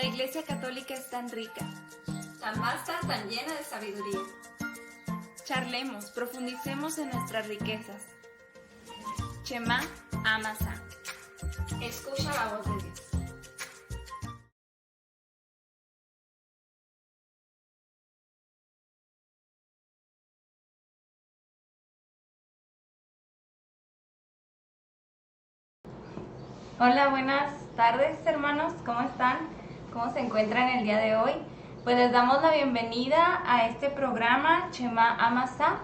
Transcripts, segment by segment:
La Iglesia Católica es tan rica. Tan vasta, tan llena de sabiduría. Charlemos, profundicemos en nuestras riquezas. Shema Amasa. Escucha la voz de Dios. Hola, buenas tardes hermanos, ¿cómo están? ¿Cómo se encuentran el día de hoy? Pues les damos la bienvenida a este programa Shema Amasa.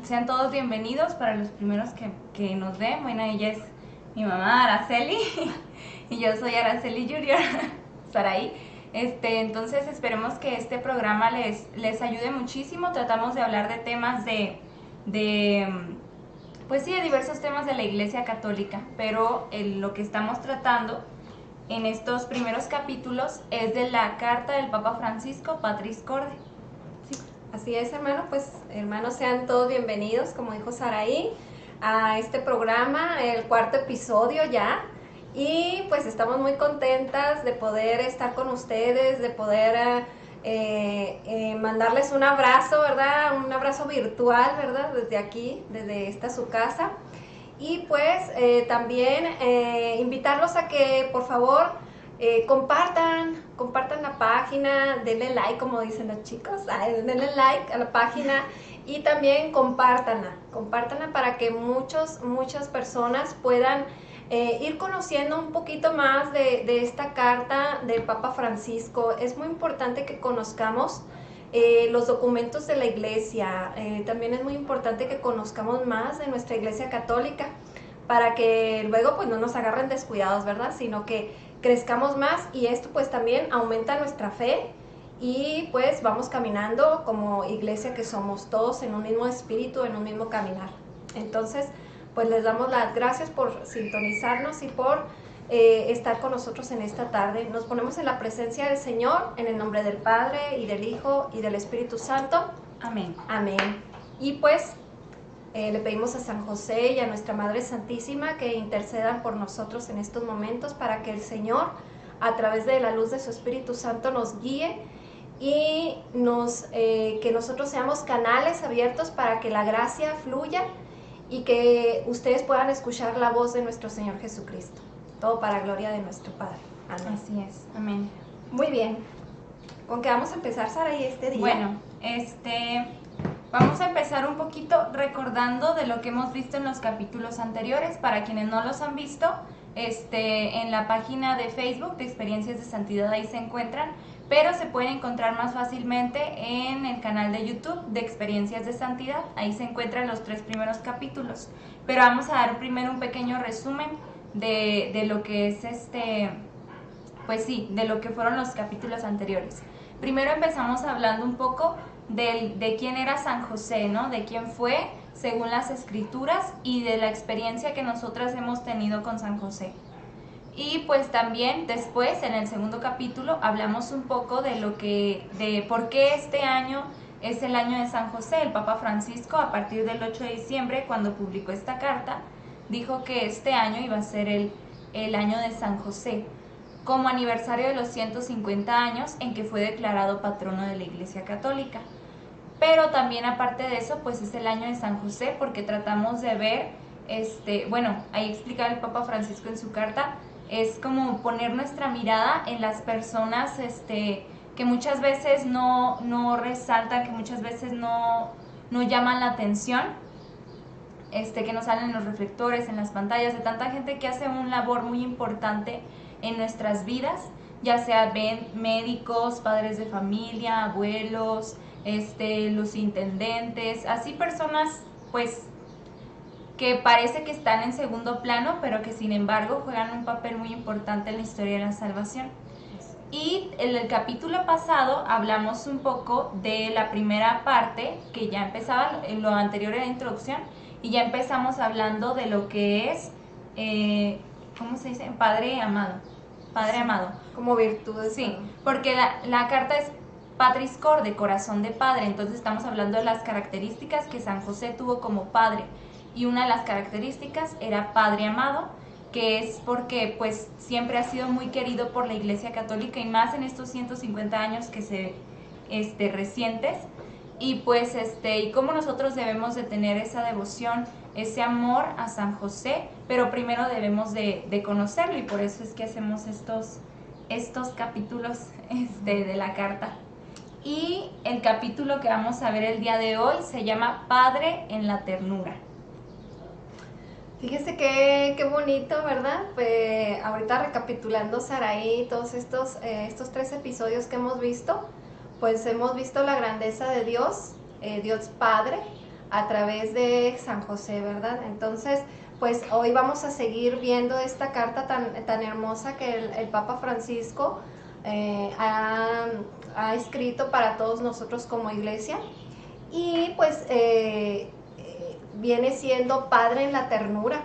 Sean todos bienvenidos para los primeros que nos ven. Bueno, ella es mi mamá Araceli y yo soy Araceli Junior, Saraí. Entonces esperemos que este programa les ayude muchísimo. Tratamos de hablar de temas de diversos temas de la Iglesia Católica, pero lo que estamos tratando en estos primeros capítulos es de la carta del Papa Francisco, Patris Corde. Sí. Así es, hermano, pues hermanos, sean todos bienvenidos, como dijo Saraí, a este programa, el 4º episodio ya, y pues estamos muy contentas de poder estar con ustedes, de poder mandarles un abrazo, ¿verdad? Un abrazo virtual, ¿verdad? Desde aquí, desde esta su casa. Y pues también invitarlos a que por favor compartan la página, denle like, como dicen los chicos, denle like a la página y también compártanla para que muchas personas puedan ir conociendo un poquito más de esta carta del Papa Francisco. Es muy importante que conozcamos los documentos de la Iglesia. También es muy importante que conozcamos más de nuestra Iglesia Católica para que luego pues no nos agarren descuidados, ¿verdad? Sino que crezcamos más y esto pues también aumenta nuestra fe y pues vamos caminando como iglesia que somos, todos en un mismo espíritu, en un mismo caminar. Entonces pues les damos las gracias por sintonizarnos y por estar con nosotros en esta tarde. Nos ponemos en la presencia del Señor, en el nombre del Padre, y del Hijo, y del Espíritu Santo. Amén. Amén. Y pues le pedimos a San José y a nuestra Madre Santísima que intercedan por nosotros en estos momentos para que el Señor, a través de la luz de su Espíritu Santo, nos guíe y que nosotros seamos canales abiertos para que la gracia fluya y que ustedes puedan escuchar la voz de nuestro Señor Jesucristo. Todo para gloria de nuestro Padre. Amén. Así es, amén. Muy bien. ¿Con qué vamos a empezar, Sara, y este día? Bueno, vamos a empezar un poquito recordando de lo que hemos visto en los capítulos anteriores. Para quienes no los han visto, en la página de Facebook de Experiencias de Santidad ahí se encuentran, pero se pueden encontrar más fácilmente en el canal de YouTube de Experiencias de Santidad. Ahí se encuentran los 3 primeros capítulos, pero vamos a dar primero un pequeño resumen de lo que es de lo que fueron los capítulos anteriores. Primero empezamos hablando un poco de quién era San José, ¿no? De quién fue según las Escrituras y de la experiencia que nosotras hemos tenido con San José. Y pues también después, en el segundo capítulo, hablamos un poco de por qué este año es el año de San José. El Papa Francisco, a partir del 8 de diciembre, cuando publicó esta carta, dijo que este año iba a ser el año de San José, como aniversario de los 150 años en que fue declarado patrono de la Iglesia Católica. Pero también, aparte de eso, pues es el año de San José, porque tratamos de ver, ahí explica el Papa Francisco en su carta, es como poner nuestra mirada en las personas que muchas veces no resaltan, que muchas veces no llaman la atención, que nos salen en los reflectores, en las pantallas, de tanta gente que hace una labor muy importante en nuestras vidas, ya sea médicos, padres de familia, abuelos, los intendentes, así personas pues que parece que están en segundo plano, pero que sin embargo juegan un papel muy importante en la historia de la salvación. Y en el capítulo pasado hablamos un poco de la primera parte, que ya empezaba, lo anterior era la introducción, y ya empezamos hablando de lo que es, ¿cómo se dice? Padre amado. Padre amado. Como virtudes. Sí, porque la carta es Patris Corde, corazón de padre. Entonces estamos hablando de las características que San José tuvo como padre. Y una de las características era padre amado. que es porque pues siempre ha sido muy querido por la Iglesia Católica y más en estos 150 años que se recientes. Y pues y cómo nosotros debemos de tener esa devoción, ese amor a San José, pero primero debemos de conocerlo, y por eso es que hacemos estos capítulos de la carta. Y el capítulo que vamos a ver el día de hoy se llama Padre en la ternura. Fíjese qué bonito, ¿verdad? Pues ahorita recapitulando, Saraí, todos estos 3 episodios que hemos visto, pues hemos visto la grandeza de Dios, Dios Padre, a través de San José, ¿verdad? Entonces, pues hoy vamos a seguir viendo esta carta tan hermosa que el Papa Francisco ha escrito para todos nosotros como iglesia. Y pues viene siendo Padre en la ternura.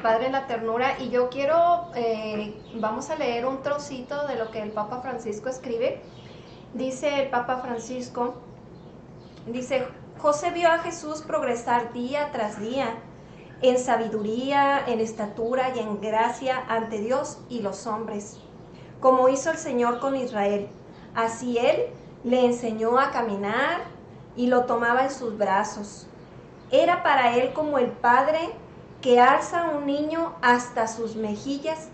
Padre en la ternura. Y yo vamos a leer un trocito de lo que el Papa Francisco escribe. Dice el Papa Francisco, José vio a Jesús progresar día tras día en sabiduría, en estatura y en gracia ante Dios y los hombres, como hizo el Señor con Israel. Así Él le enseñó a caminar y lo tomaba en sus brazos. Era para Él como el padre que alza a un niño hasta sus mejillas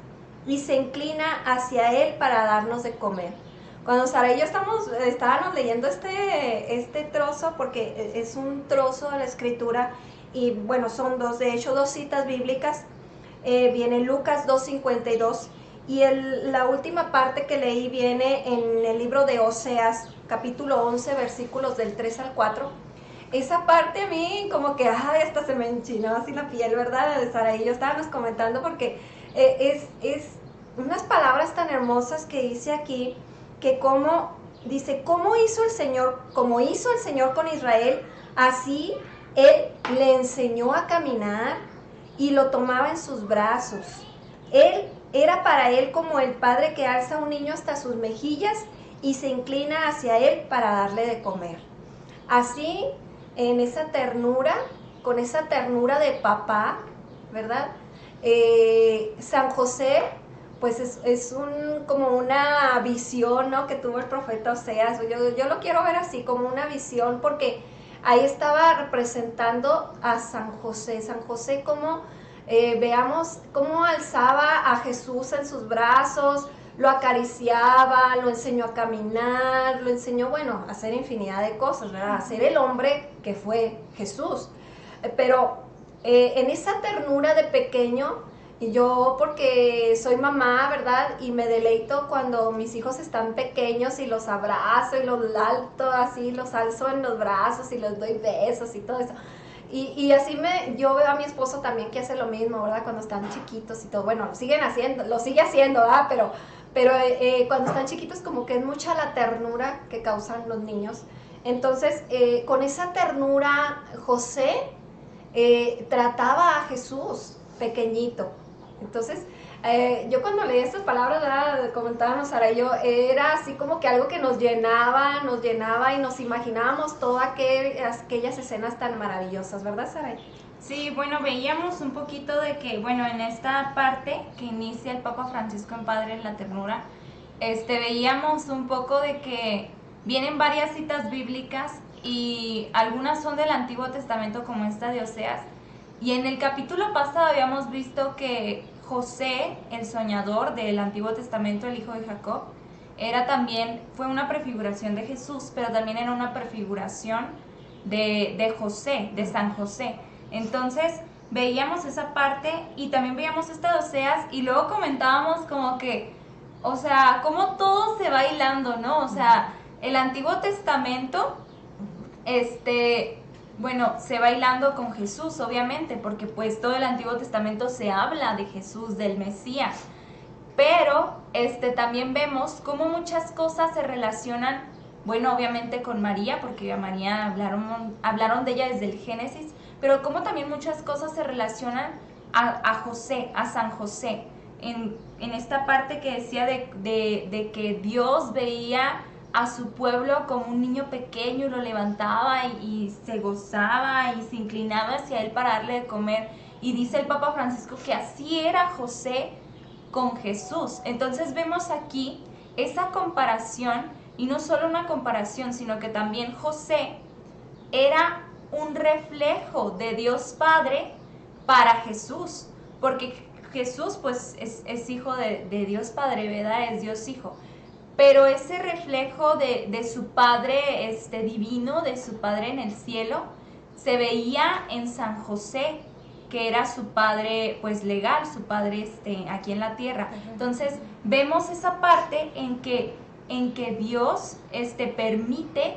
y se inclina hacia Él para darnos de comer. Cuando Sara y yo estábamos leyendo este trozo, porque es un trozo de la Escritura, y bueno, son dos citas bíblicas. Viene Lucas 2:52, y la última parte que leí viene en el libro de Oseas, capítulo 11, versículos del 3 al 4. Esa parte a mí como que, hasta se me enchinó así la piel, ¿verdad? Sara y yo estábamos comentando porque es unas palabras tan hermosas que dice aquí, que como hizo el Señor con Israel, así Él le enseñó a caminar y lo tomaba en sus brazos. Él era para Él como el padre que alza a un niño hasta sus mejillas y se inclina hacia Él para darle de comer. Así, en esa ternura, con esa ternura de papá, ¿verdad? San José, pues es como una visión, ¿no?, que tuvo el profeta Oseas. Yo lo quiero ver así, como una visión, porque ahí estaba representando a San José. San José, como veamos cómo alzaba a Jesús en sus brazos, lo acariciaba, lo enseñó a caminar, lo enseñó, a hacer infinidad de cosas, ¿verdad? A ser el hombre que fue Jesús. Pero en esa ternura de pequeño, y yo, porque soy mamá, ¿verdad? Y me deleito cuando mis hijos están pequeños y los abrazo y los alzo en los brazos y les doy besos y todo eso. Y así yo veo a mi esposo también que hace lo mismo, ¿verdad? Cuando están chiquitos y todo. Bueno, lo sigue haciendo, ¿verdad? Pero cuando están chiquitos como que es mucha la ternura que causan los niños. Entonces, con esa ternura, José trataba a Jesús pequeñito. Entonces, yo cuando leí estas palabras, ¿verdad?, comentábamos Sara y yo, era así como que algo que nos llenaba y nos imaginábamos todas aquellas escenas tan maravillosas, ¿verdad, Sara? Sí, veíamos un poquito de que, en esta parte que inicia el Papa Francisco en Padre en la ternura, veíamos un poco de que vienen varias citas bíblicas y algunas son del Antiguo Testamento, como esta de Oseas. Y en el capítulo pasado habíamos visto que José, el soñador del Antiguo Testamento, el hijo de Jacob, fue una prefiguración de Jesús, pero también era una prefiguración de José, de San José. Entonces veíamos esa parte y también veíamos esta de Oseas, y luego comentábamos como que, cómo todo se va hilando, ¿no? El Antiguo Testamento, se va hilando con Jesús, obviamente, porque pues todo el Antiguo Testamento se habla de Jesús, del Mesías. Pero también vemos cómo muchas cosas se relacionan, obviamente con María, porque a María hablaron de ella desde el Génesis, pero cómo también muchas cosas se relacionan a José, a San José, en esta parte que decía de que Dios veía a su pueblo como un niño pequeño, lo levantaba y se gozaba y se inclinaba hacia él para darle de comer. Y dice el Papa Francisco que así era José con Jesús. Entonces vemos aquí esa comparación, y no solo una comparación, sino que también José era un reflejo de Dios Padre para Jesús, porque Jesús pues es hijo de Dios Padre, ¿verdad? Es Dios Hijo. Pero ese reflejo de su Padre divino, de su Padre en el cielo, se veía en San José, que era su padre pues legal, su padre aquí en la tierra. Entonces vemos esa parte en que Dios permite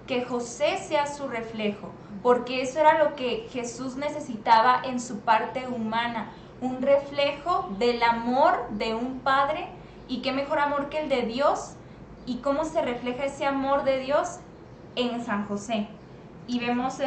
que José sea su reflejo, porque eso era lo que Jesús necesitaba en su parte humana, un reflejo del amor de un padre. Y qué mejor amor que el de Dios. Y cómo se refleja ese amor de Dios en San José. Y vemos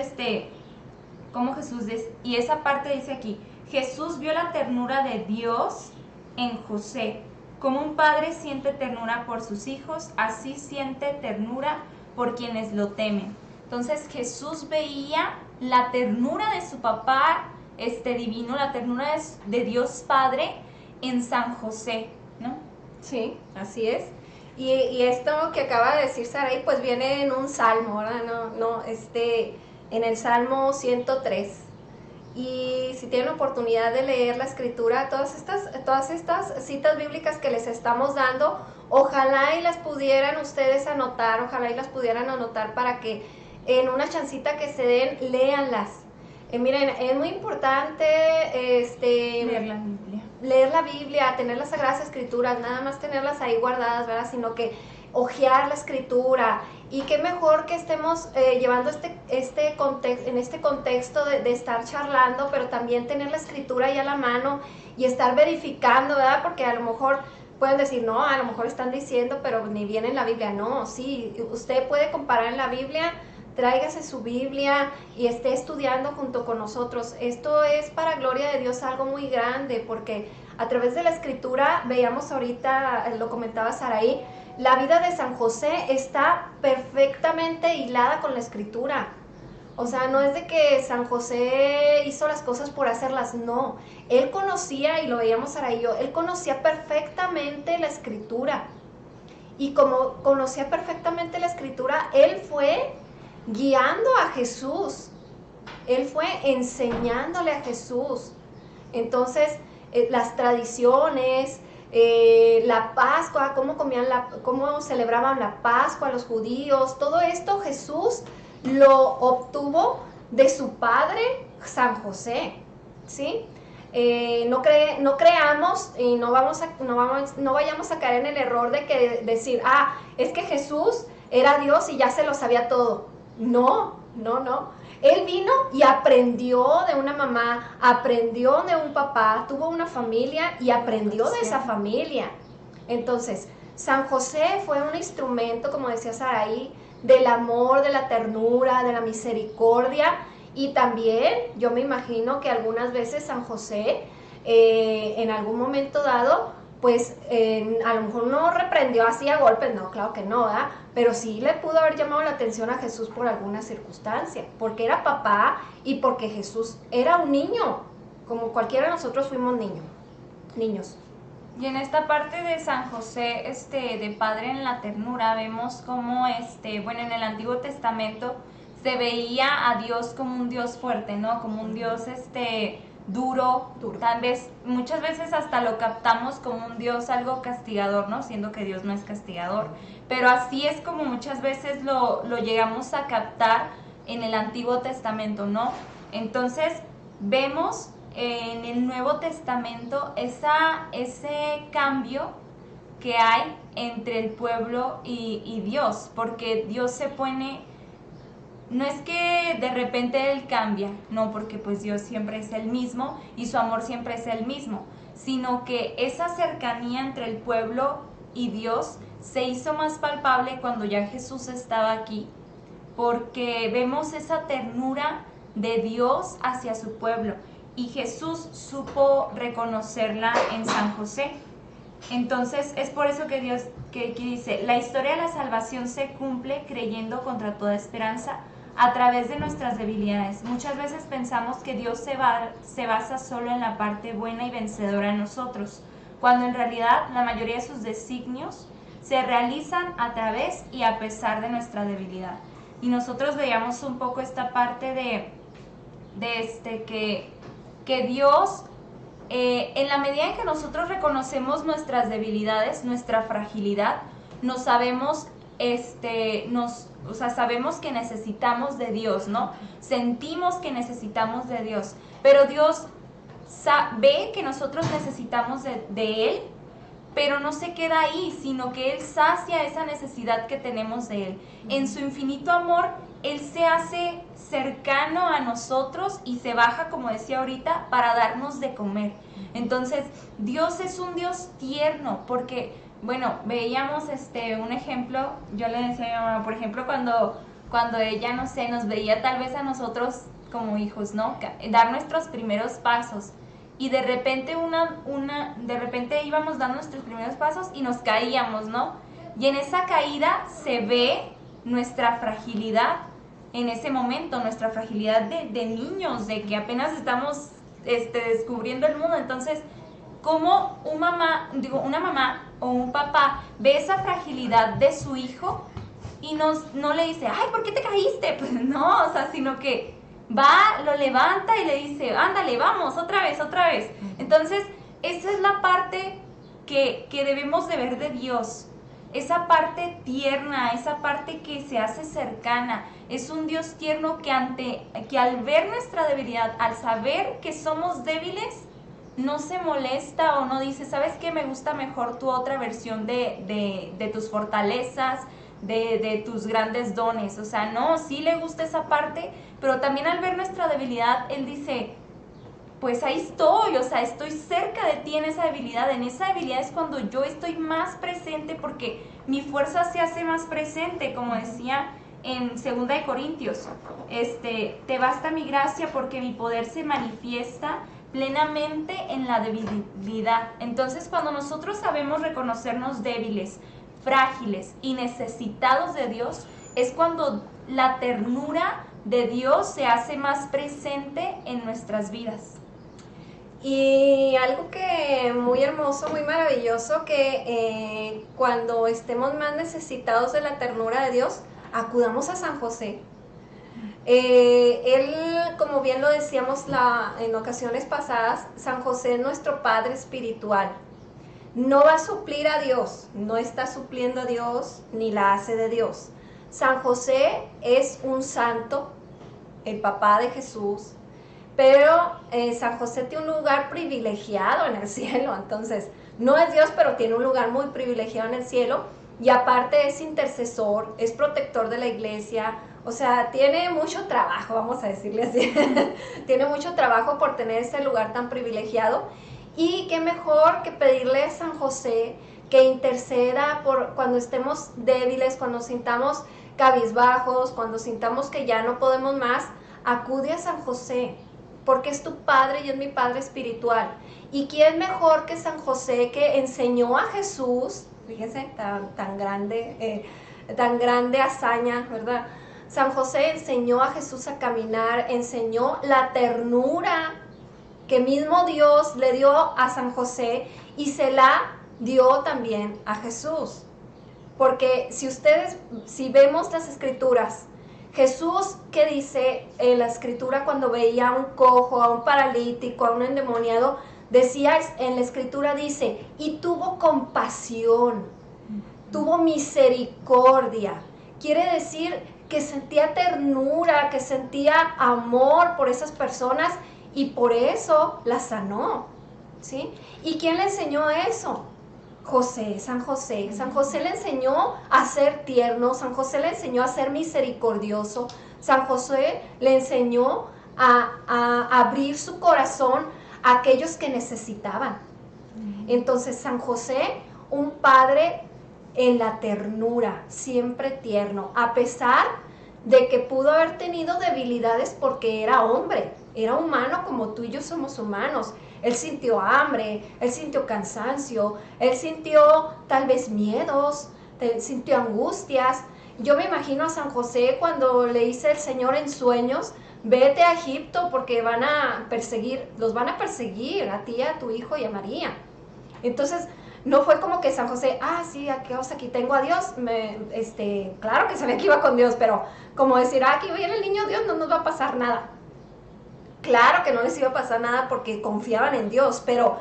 cómo Jesús y esa parte dice aquí: Jesús vio la ternura de Dios en José. Como un padre siente ternura por sus hijos, así siente ternura por quienes lo temen. Entonces Jesús veía la ternura de su papá divino, la ternura de Dios Padre en San José, ¿no? Sí, así es. Y esto que acaba de decir Sarai, pues viene en un salmo, ¿verdad? En el Salmo 103. Y si tienen oportunidad de leer la escritura, todas estas citas bíblicas que les estamos dando, ojalá y las pudieran ustedes anotar, para que en una chancita que se den, léanlas. Miren, es muy importante leer la Biblia, tener las Sagradas Escrituras, nada más tenerlas ahí guardadas, ¿verdad? Sino que hojear la Escritura. Y qué mejor que estemos llevando en este contexto de estar charlando, pero también tener la Escritura ahí a la mano y estar verificando, ¿verdad? Porque a lo mejor pueden decir, no, a lo mejor están diciendo, pero ni viene en la Biblia. No, sí, usted puede comparar en la Biblia. Tráigase su Biblia y esté estudiando junto con nosotros. Esto es para gloria de Dios algo muy grande, porque a través de la Escritura, veíamos ahorita, lo comentaba Saraí, la vida de San José está perfectamente hilada con la Escritura. O sea, no es de que San José hizo las cosas por hacerlas, no. Él conocía, y lo veíamos Saraí y yo, él conocía perfectamente la Escritura. Y como conocía perfectamente la Escritura, él fue guiando a Jesús, él fue enseñándole a Jesús. Entonces, las tradiciones, la Pascua, cómo celebraban la Pascua los judíos, todo esto Jesús lo obtuvo de su padre San José, ¿sí? No creamos y no vayamos a caer en el error de decir, es que Jesús era Dios y ya se lo sabía todo. No. Él vino y aprendió de una mamá, aprendió de un papá, tuvo una familia y aprendió de esa familia. Entonces, San José fue un instrumento, como decía Saraí, del amor, de la ternura, de la misericordia. Y también yo me imagino que algunas veces San José, en algún momento dado, pues a lo mejor no reprendió así a golpes, no, claro que no, ¿verdad? Pero sí le pudo haber llamado la atención a Jesús por alguna circunstancia, porque era papá y porque Jesús era un niño, como cualquiera de nosotros fuimos niños. Y en esta parte de San José, de padre en la ternura, vemos cómo, en el Antiguo Testamento se veía a Dios como un Dios fuerte, ¿no? Como un Dios, duro. Tal vez, muchas veces hasta lo captamos como un Dios algo castigador, ¿no? Siendo que Dios no es castigador. Pero así es como muchas veces lo llegamos a captar en el Antiguo Testamento, ¿no? Entonces, vemos en el Nuevo Testamento ese cambio que hay entre el pueblo y Dios, porque Dios se pone... No es que de repente Él cambia, no, porque pues Dios siempre es el mismo y su amor siempre es el mismo, sino que esa cercanía entre el pueblo y Dios se hizo más palpable cuando ya Jesús estaba aquí, porque vemos esa ternura de Dios hacia su pueblo y Jesús supo reconocerla en San José. Entonces es por eso que Dios que dice, la historia de la salvación se cumple creyendo contra toda esperanza a través de nuestras debilidades. Muchas veces pensamos que Dios se basa solo en la parte buena y vencedora en nosotros, cuando en realidad la mayoría de sus designios se realizan a través y a pesar de nuestra debilidad. Y nosotros veíamos un poco esta parte que Dios, en la medida en que nosotros reconocemos nuestras debilidades, nuestra fragilidad, sabemos que necesitamos de Dios, ¿no? Sentimos que necesitamos de Dios, pero Dios ve que nosotros necesitamos de Él, pero no se queda ahí, sino que Él sacia esa necesidad que tenemos de Él. En su infinito amor, Él se hace cercano a nosotros y se baja, como decía ahorita, para darnos de comer. Entonces, Dios es un Dios tierno, porque, bueno, veíamos un ejemplo, yo le decía a mi mamá, por ejemplo, cuando ella, no sé, nos veía tal vez a nosotros como hijos, ¿no? Dar nuestros primeros pasos. Y de repente de repente íbamos dando nuestros primeros pasos y nos caíamos, ¿no? Y en esa caída se ve nuestra fragilidad en ese momento, nuestra fragilidad de niños, de que apenas estamos descubriendo el mundo. Entonces, ¿cómo una mamá o un papá ve esa fragilidad de su hijo y no le dice, ay, ¿por qué te caíste? Pues no, o sea, sino que va, lo levanta y le dice, ándale, vamos, otra vez. Entonces, esa es la parte que debemos de ver de Dios. Esa parte tierna, esa parte que se hace cercana. Es un Dios tierno que al ver nuestra debilidad, al saber que somos débiles, no se molesta o no dice, ¿sabes qué? Me gusta mejor tu otra versión de tus fortalezas, de tus grandes dones. O sea, no, sí le gusta esa parte, pero también al ver nuestra debilidad, Él dice, pues ahí estoy, o sea, estoy cerca de ti en esa debilidad. En esa debilidad es cuando yo estoy más presente, porque mi fuerza se hace más presente, como decía en 2 de Corintios, te basta mi gracia porque mi poder se manifiesta plenamente en la debilidad. Entonces, cuando nosotros sabemos reconocernos débiles, frágiles y necesitados de Dios, es cuando la ternura de Dios se hace más presente en nuestras vidas. Y algo que muy hermoso, muy maravilloso, que cuando estemos más necesitados de la ternura de Dios, acudamos a San José. Él, como bien lo decíamos en ocasiones pasadas, San José es nuestro Padre espiritual. No va a suplir a Dios, no está supliendo a Dios, ni la hace de Dios. San José es un santo, el papá de Jesús, pero San José tiene un lugar privilegiado en el cielo. Entonces, no es Dios, pero tiene un lugar muy privilegiado en el cielo, y aparte es intercesor, es protector de la iglesia. O sea, tiene mucho trabajo, vamos a decirle así. Tiene mucho trabajo por tener ese lugar tan privilegiado. Y qué mejor que pedirle a San José que interceda por cuando estemos débiles, cuando sintamos cabizbajos, cuando sintamos que ya no podemos más. Acude a San José, porque es tu Padre y es mi Padre espiritual. ¿Y quién mejor que San José, que enseñó a Jesús? Fíjense, tan grande hazaña, ¿verdad? San José enseñó a Jesús a caminar, enseñó la ternura que mismo Dios le dio a San José y se la dio también a Jesús. Porque si vemos las escrituras, Jesús, ¿qué dice en la escritura cuando veía a un cojo, a un paralítico, a un endemoniado? Decía en la escritura, dice, y tuvo compasión, tuvo misericordia. Quiere decir que sentía ternura, que sentía amor por esas personas, y por eso la sanó, ¿sí? ¿Y quién le enseñó eso? San José. San José le enseñó a ser tierno, San José le enseñó a ser misericordioso, San José le enseñó a abrir su corazón a aquellos que necesitaban. Entonces, San José, un padre en la ternura, siempre tierno, a pesar de que pudo haber tenido debilidades porque era hombre, era humano como tú y yo somos humanos. Él sintió hambre, él sintió cansancio, él sintió tal vez miedos, sintió angustias. Yo me imagino a San José cuando le dice el Señor en sueños, vete a Egipto porque los van a perseguir a ti, a tu hijo y a María. Entonces, no fue como que San José, sí, aquí tengo a Dios. Claro que sabía que iba con Dios, pero como decir, aquí viene el niño Dios, no nos va a pasar nada. Claro que no les iba a pasar nada porque confiaban en Dios, pero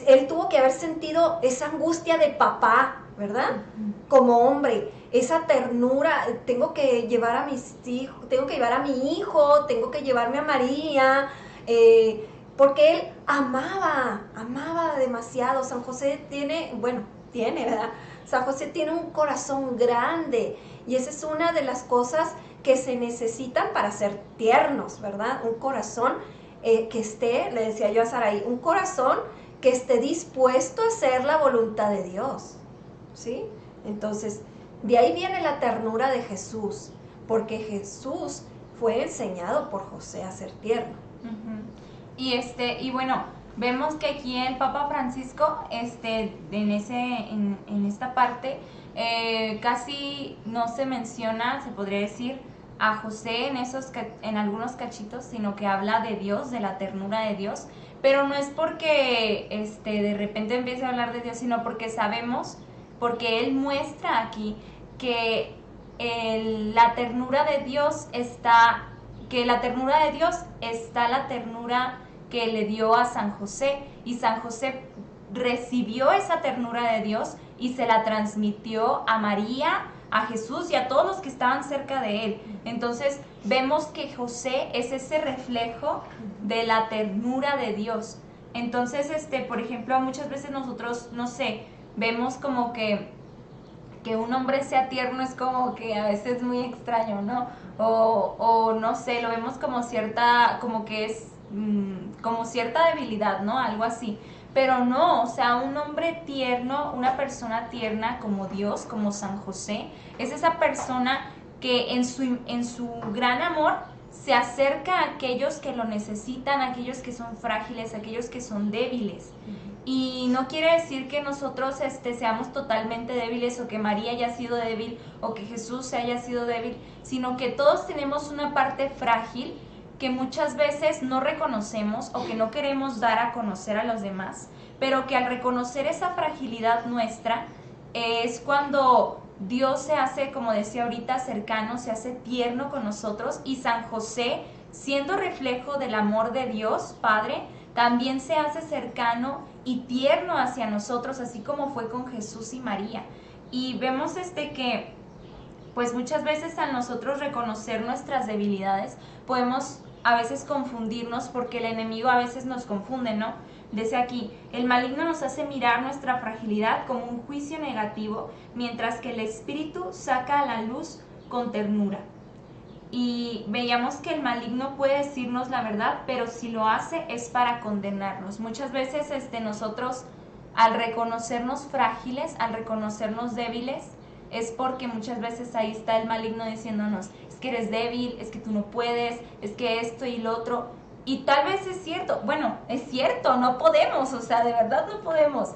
él tuvo que haber sentido esa angustia de papá, ¿verdad? Como hombre, esa ternura, tengo que llevar a mis hijos, tengo que llevar a mi hijo, tengo que llevarme a María, porque él amaba demasiado. San José tiene, ¿verdad? San José tiene un corazón grande y esa es una de las cosas que se necesitan para ser tiernos, ¿verdad? Un corazón que esté, le decía yo a Saraí, un corazón que esté dispuesto a hacer la voluntad de Dios, ¿sí? Entonces, de ahí viene la ternura de Jesús, porque Jesús fue enseñado por José a ser tierno. Uh-huh. Y bueno, vemos que aquí el Papa Francisco, en esta parte, casi no se menciona, se podría decir, a José en algunos cachitos, sino que habla de Dios, de la ternura de Dios, pero no es porque de repente empiece a hablar de Dios, sino porque sabemos, porque él muestra aquí que la ternura de Dios está la ternura que le dio a San José, y San José recibió esa ternura de Dios y se la transmitió a María, a Jesús y a todos los que estaban cerca de él. Entonces vemos que José es ese reflejo de la ternura de Dios. Entonces, por ejemplo, muchas veces nosotros, no sé, vemos como que un hombre sea tierno es como que a veces muy extraño, ¿no? O no sé, lo vemos como cierta debilidad, ¿no? Algo así. Pero no, o sea, un hombre tierno, una persona tierna como Dios, como San José, es esa persona que en su gran amor se acerca a aquellos que lo necesitan, a aquellos que son frágiles, a aquellos que son débiles. Y no quiere decir que nosotros seamos totalmente débiles, o que María haya sido débil, o que Jesús haya sido débil, sino que todos tenemos una parte frágil que muchas veces no reconocemos o que no queremos dar a conocer a los demás, pero que al reconocer esa fragilidad nuestra es cuando Dios se hace, como decía ahorita, cercano, se hace tierno con nosotros, y San José, siendo reflejo del amor de Dios Padre, también se hace cercano y tierno hacia nosotros, así como fue con Jesús y María. Y vemos que pues muchas veces al nosotros reconocer nuestras debilidades podemos a veces confundirnos, porque el enemigo a veces nos confunde, ¿no? Dice aquí, el maligno nos hace mirar nuestra fragilidad como un juicio negativo, mientras que el Espíritu saca a la luz con ternura. Y veíamos que el maligno puede decirnos la verdad, pero si lo hace es para condenarnos. Muchas veces nosotros, al reconocernos frágiles, al reconocernos débiles, es porque muchas veces ahí está el maligno diciéndonos, es que eres débil, es que tú no puedes, es que esto y lo otro. Y tal vez es cierto, bueno, es cierto, no podemos, o sea, de verdad no podemos.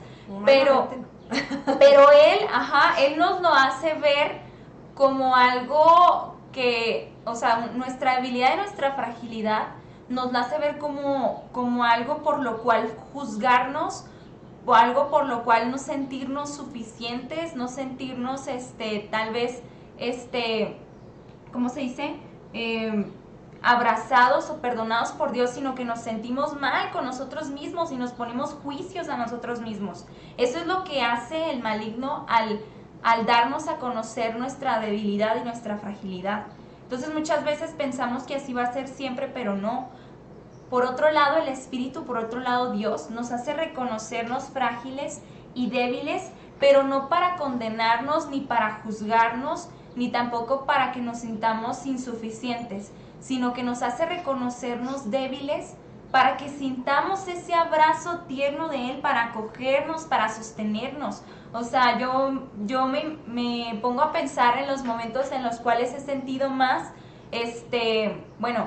Pero él nos lo hace ver como algo que, o sea, nuestra debilidad y nuestra fragilidad nos la hace ver como algo por lo cual juzgarnos, o algo por lo cual no sentirnos suficientes, no sentirnos tal vez ¿cómo se dice? Abrazados o perdonados por Dios, sino que nos sentimos mal con nosotros mismos y nos ponemos juicios a nosotros mismos. Eso es lo que hace el maligno al darnos a conocer nuestra debilidad y nuestra fragilidad. Entonces muchas veces pensamos que así va a ser siempre, pero no. Por otro lado, el Espíritu, por otro lado, Dios nos hace reconocernos frágiles y débiles, pero no para condenarnos, ni para juzgarnos, ni tampoco para que nos sintamos insuficientes, sino que nos hace reconocernos débiles para que sintamos ese abrazo tierno de Él, para acogernos, para sostenernos. O sea, yo me pongo a pensar en los momentos en los cuales he sentido más,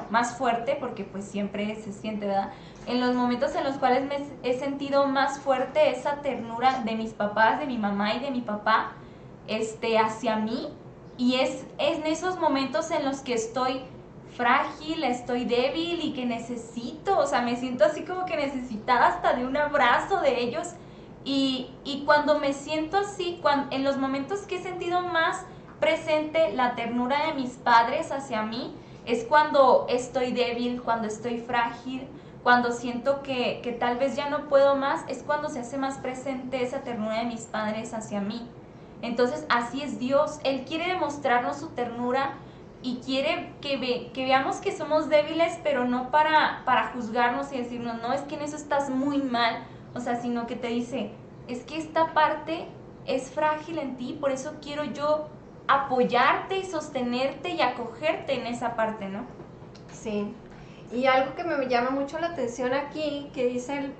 más fuerte, porque pues siempre se siente, ¿verdad? En los momentos en los cuales me he sentido más fuerte esa ternura de mis papás, de mi mamá y de mi papá, hacia mí. Y es en esos momentos en los que estoy frágil, estoy débil y que necesito, o sea, me siento así como que necesitada hasta de un abrazo de ellos. Y cuando me siento así, en los momentos que he sentido más presente la ternura de mis padres hacia mí, es cuando estoy débil, cuando estoy frágil, cuando siento que tal vez ya no puedo más, es cuando se hace más presente esa ternura de mis padres hacia mí. Entonces así es Dios, Él quiere demostrarnos su ternura y quiere que veamos que somos débiles, pero no para juzgarnos y decirnos, no, es que en eso estás muy mal, o sea, sino que te dice, es que esta parte es frágil en ti, por eso quiero yo apoyarte y sostenerte y acogerte en esa parte, ¿no? Sí. Y algo que me llama mucho la atención aquí, que dice,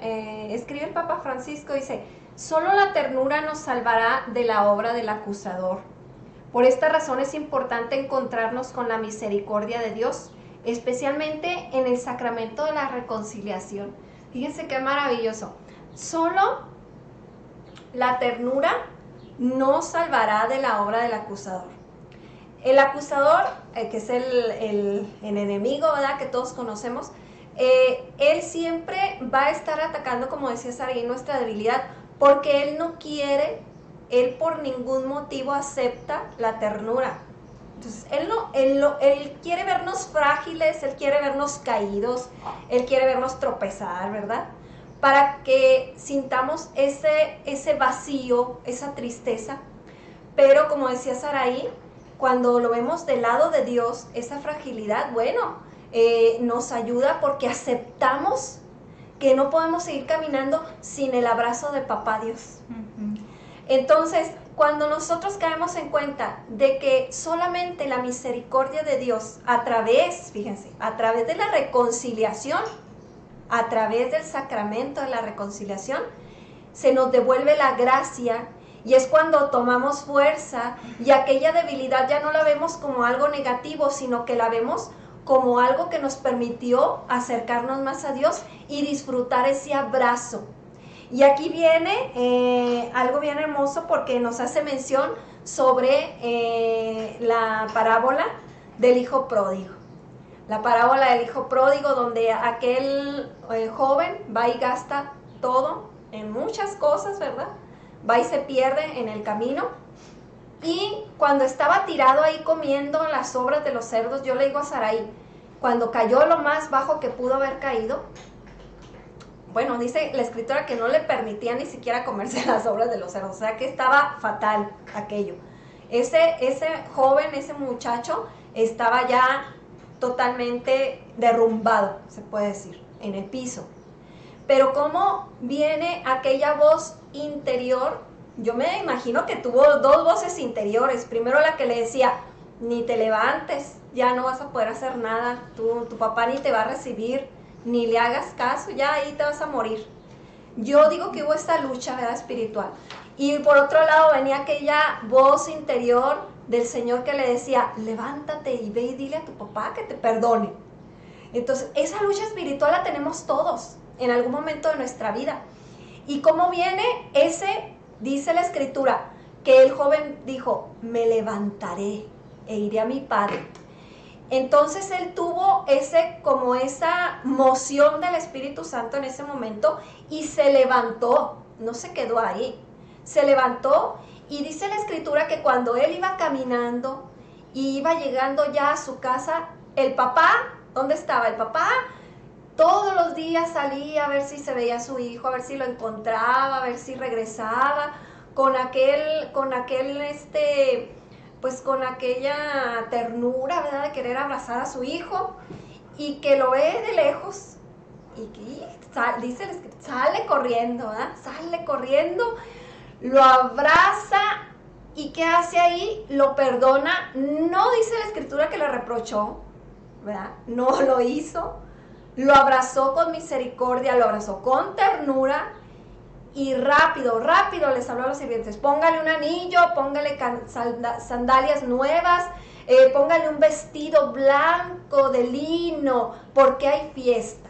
escribe el Papa Francisco, dice, solo la ternura nos salvará de la obra del acusador. Por esta razón es importante encontrarnos con la misericordia de Dios, especialmente en el sacramento de la reconciliación. Fíjense qué maravilloso. Solo la ternura nos salvará de la obra del acusador. El acusador, que es el enemigo, ¿verdad?, que todos conocemos, él siempre va a estar atacando, como decía Saraí, nuestra debilidad, porque él no quiere, él por ningún motivo acepta la ternura. Entonces, él quiere vernos frágiles, él quiere vernos caídos, él quiere vernos tropezar, ¿verdad?, para que sintamos ese vacío, esa tristeza. Pero como decía Saraí, cuando lo vemos del lado de Dios, esa fragilidad, bueno, nos ayuda porque aceptamos que no podemos seguir caminando sin el abrazo de Papá Dios. Uh-huh. Entonces, cuando nosotros caemos en cuenta de que solamente la misericordia de Dios, a través de la reconciliación, a través del sacramento de la reconciliación, se nos devuelve la gracia. Y es cuando tomamos fuerza y aquella debilidad ya no la vemos como algo negativo, sino que la vemos como algo que nos permitió acercarnos más a Dios y disfrutar ese abrazo. Y aquí viene algo bien hermoso porque nos hace mención sobre la parábola del hijo pródigo. La parábola del hijo pródigo, donde aquel joven va y gasta todo en muchas cosas, ¿verdad? Va y se pierde en el camino. Y cuando estaba tirado ahí comiendo las sobras de los cerdos, yo le digo a Saraí, cuando cayó lo más bajo que pudo haber caído, bueno, dice la escritora que no le permitía ni siquiera comerse las sobras de los cerdos, o sea que estaba fatal aquello. Ese joven, ese muchacho, estaba ya totalmente derrumbado, se puede decir, en el piso. Pero cómo viene aquella voz interior, yo me imagino que tuvo dos voces interiores. Primero la que le decía, ni te levantes, ya no vas a poder hacer nada, tu papá ni te va a recibir, ni le hagas caso, ya ahí te vas a morir. Yo digo que hubo esta lucha, ¿verdad?, espiritual. Y por otro lado venía aquella voz interior del Señor que le decía, levántate y ve y dile a tu papá que te perdone. Entonces, esa lucha espiritual la tenemos todos en algún momento de nuestra vida. ¿Y cómo viene dice la escritura, que el joven dijo, me levantaré e iré a mi padre? Entonces él tuvo esa moción del Espíritu Santo en ese momento y se levantó, no se quedó ahí, se levantó y dice la escritura que cuando él iba caminando y iba llegando ya a su casa, el papá, ¿dónde estaba? El papá todos los días salía a ver si se veía a su hijo, a ver si lo encontraba, a ver si regresaba con aquella ternura, ¿verdad?, de querer abrazar a su hijo, y que lo ve de lejos y que sale corriendo, ¿verdad? Sale corriendo, lo abraza y ¿qué hace ahí? Lo perdona. No dice la escritura que le reprochó, ¿verdad? No lo hizo, lo abrazó con misericordia, lo abrazó con ternura y rápido les habló a los sirvientes, póngale un anillo, póngale sandalias nuevas, póngale un vestido blanco de lino, porque hay fiesta,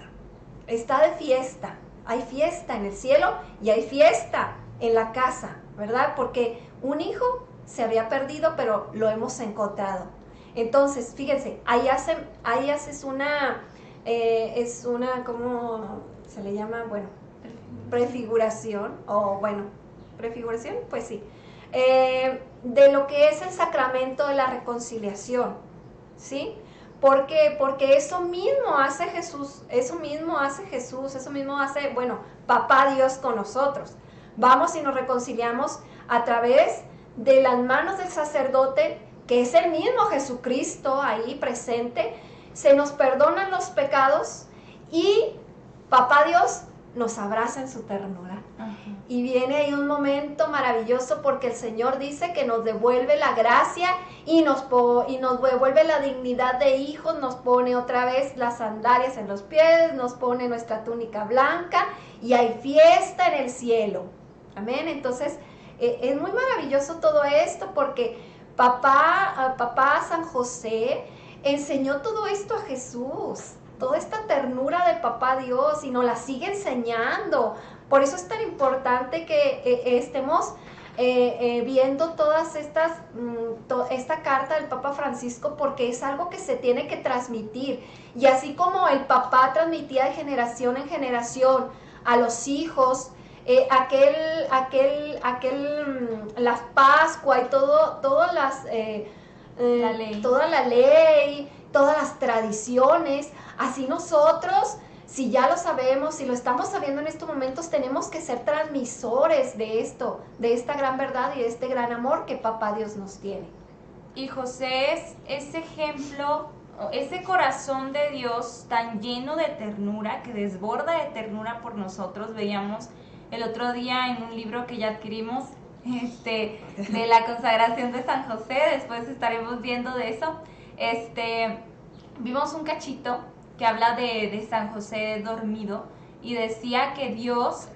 está de fiesta, hay fiesta en el cielo y hay fiesta en la casa, ¿verdad? Porque un hijo se había perdido, pero lo hemos encontrado. Entonces, fíjense, ahí haces una, ¿cómo se le llama? Bueno, prefiguración, prefiguración, pues sí, de lo que es el sacramento de la reconciliación, ¿sí? ¿Por qué? Porque eso mismo hace Jesús, eso mismo hace, bueno, Papá Dios con nosotros. Vamos y nos reconciliamos a través de las manos del sacerdote, que es el mismo Jesucristo ahí presente. Se nos perdonan los pecados y Papá Dios nos abraza en su ternura. Y viene ahí un momento maravilloso, porque el Señor dice que nos devuelve la gracia y nos devuelve la dignidad de hijos, nos pone otra vez las sandalias en los pies, nos pone nuestra túnica blanca y hay fiesta en el cielo. Amén. Entonces es muy maravilloso todo esto, porque papá San José enseñó todo esto a Jesús, toda esta ternura de Papá Dios, y nos la sigue enseñando. Por eso es tan importante que estemos viendo todas esta carta del Papa Francisco, porque es algo que se tiene que transmitir. Y así como el papá transmitía de generación en generación a los hijos, las Pascua y todas las toda la ley, todas las tradiciones, así nosotros, si ya lo sabemos, si lo estamos sabiendo en estos momentos, tenemos que ser transmisores de esto, de esta gran verdad y de este gran amor que Papá Dios nos tiene. Y José es ese ejemplo, ese corazón de Dios tan lleno de ternura, que desborda de ternura por nosotros. Veíamos el otro día en un libro que ya adquirimos, de la consagración de San José, después estaremos viendo de eso, vimos un cachito que habla de San José dormido, y decía que Dios,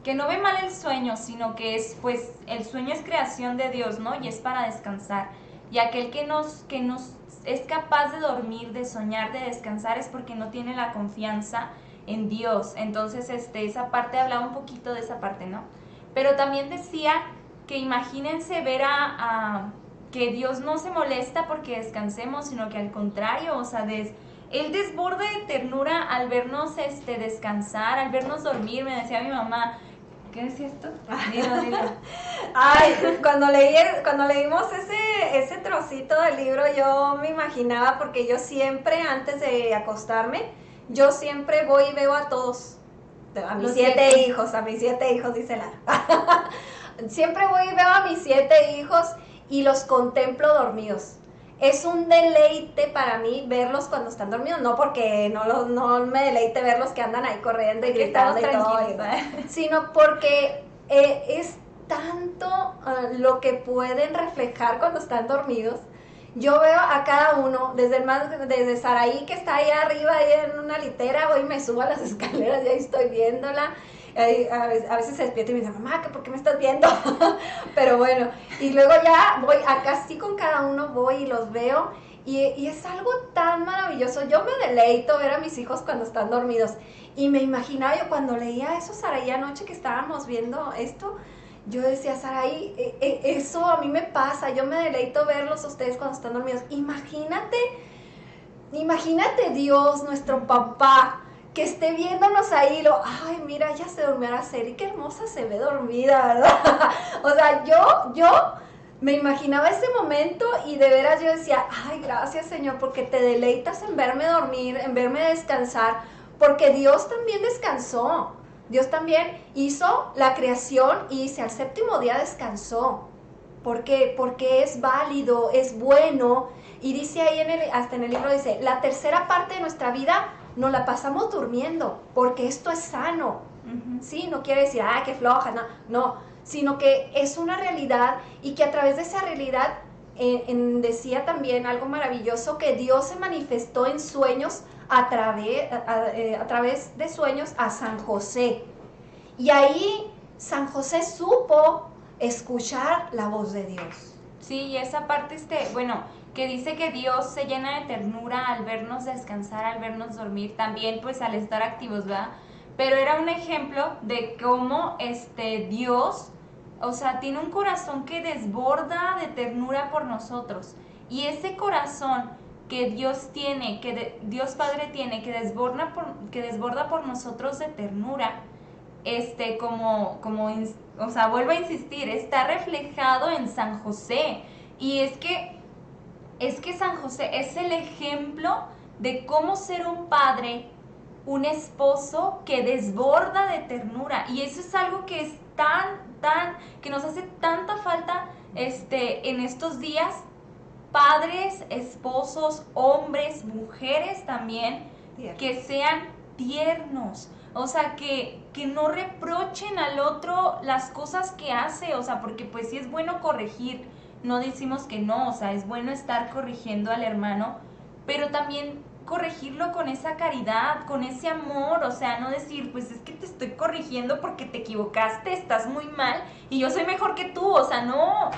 que no ve mal el sueño, sino que pues el sueño es creación de Dios, ¿no? Y es para descansar. Y aquel que nos es capaz de dormir, de soñar, de descansar, es porque no tiene la confianza en Dios. Entonces, esa parte, hablaba un poquito de esa parte, ¿no? Pero también decía que imagínense ver que Dios no se molesta porque descansemos, sino que al contrario, o sea, Él desborda de ternura al vernos descansar, al vernos dormir. Me decía mi mamá, ¿qué decía esto? Dilo. Ay, cuando leímos ese trocito del libro, yo me imaginaba, porque yo siempre, antes de acostarme, yo siempre voy y veo a todos, a mis siete hijos, dice Lara. Siempre voy y veo a mis 7 hijos y los contemplo dormidos. Es un deleite para mí verlos cuando están dormidos, no porque no me deleite verlos que andan ahí corriendo y gritando y todo, sino porque es tanto lo que pueden reflejar cuando están dormidos. Yo veo a cada uno, desde Saraí, que está ahí arriba, ahí en una litera, voy y me subo a las escaleras y ahí estoy viéndola. A veces se despierta y me dice, mamá, ¿por qué me estás viendo? Pero bueno, y luego ya voy, acá sí con cada uno voy y los veo, y es algo tan maravilloso. Yo me deleito ver a mis hijos cuando están dormidos, y me imaginaba yo cuando leía eso, Saraí, anoche que estábamos viendo esto, yo decía, Saraí, eso a mí me pasa, yo me deleito verlos a ustedes cuando están dormidos. Imagínate Dios, nuestro papá, que esté viéndonos ahí, ay, mira, ya se durmió Araceli, qué hermosa se ve dormida, ¿verdad? O sea, yo me imaginaba ese momento, y de veras yo decía, ay, gracias, Señor, porque te deleitas en verme dormir, en verme descansar, porque Dios también descansó. Dios también hizo la creación y dice, al 7º día descansó. ¿Por qué? Porque es válido, es bueno. Y dice ahí, hasta en el libro dice, la tercera parte de nuestra vida nos la pasamos durmiendo, porque esto es sano. ¿Sí? No quiere decir, qué floja, no. sino que es una realidad y que a través de esa realidad, decía también algo maravilloso, que Dios se manifestó en sueños a través de sueños a San José. Y ahí San José supo escuchar la voz de Dios. Sí, y esa parte, bueno, que dice que Dios se llena de ternura al vernos descansar, al vernos dormir, también pues al estar activos, ¿verdad? Pero era un ejemplo de cómo Dios, o sea, tiene un corazón que desborda de ternura por nosotros. Y ese corazón que Dios tiene, Dios Padre tiene, que desborda por nosotros de ternura, o sea, vuelvo a insistir, está reflejado en San José. Y es que San José es el ejemplo de cómo ser un padre, un esposo que desborda de ternura. Y eso es algo que es que nos hace tanta falta en estos días. Padres, esposos, hombres, mujeres también, que sean tiernos. O sea, que no reprochen al otro las cosas que hace. O sea, porque pues sí es bueno corregir. No decimos que no, o sea, es bueno estar corrigiendo al hermano, pero también corregirlo con esa caridad, con ese amor. O sea, no decir, pues es que te estoy corrigiendo porque te equivocaste, estás muy mal y yo soy mejor que tú. O sea, no.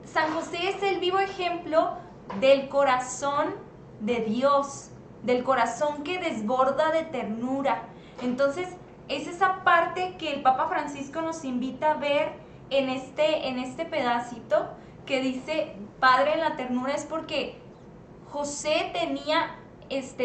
San José es el vivo ejemplo del corazón de Dios, del corazón que desborda de ternura. Entonces, es esa parte que el Papa Francisco nos invita a ver en este pedacito que dice, Padre en la ternura, es porque José tenía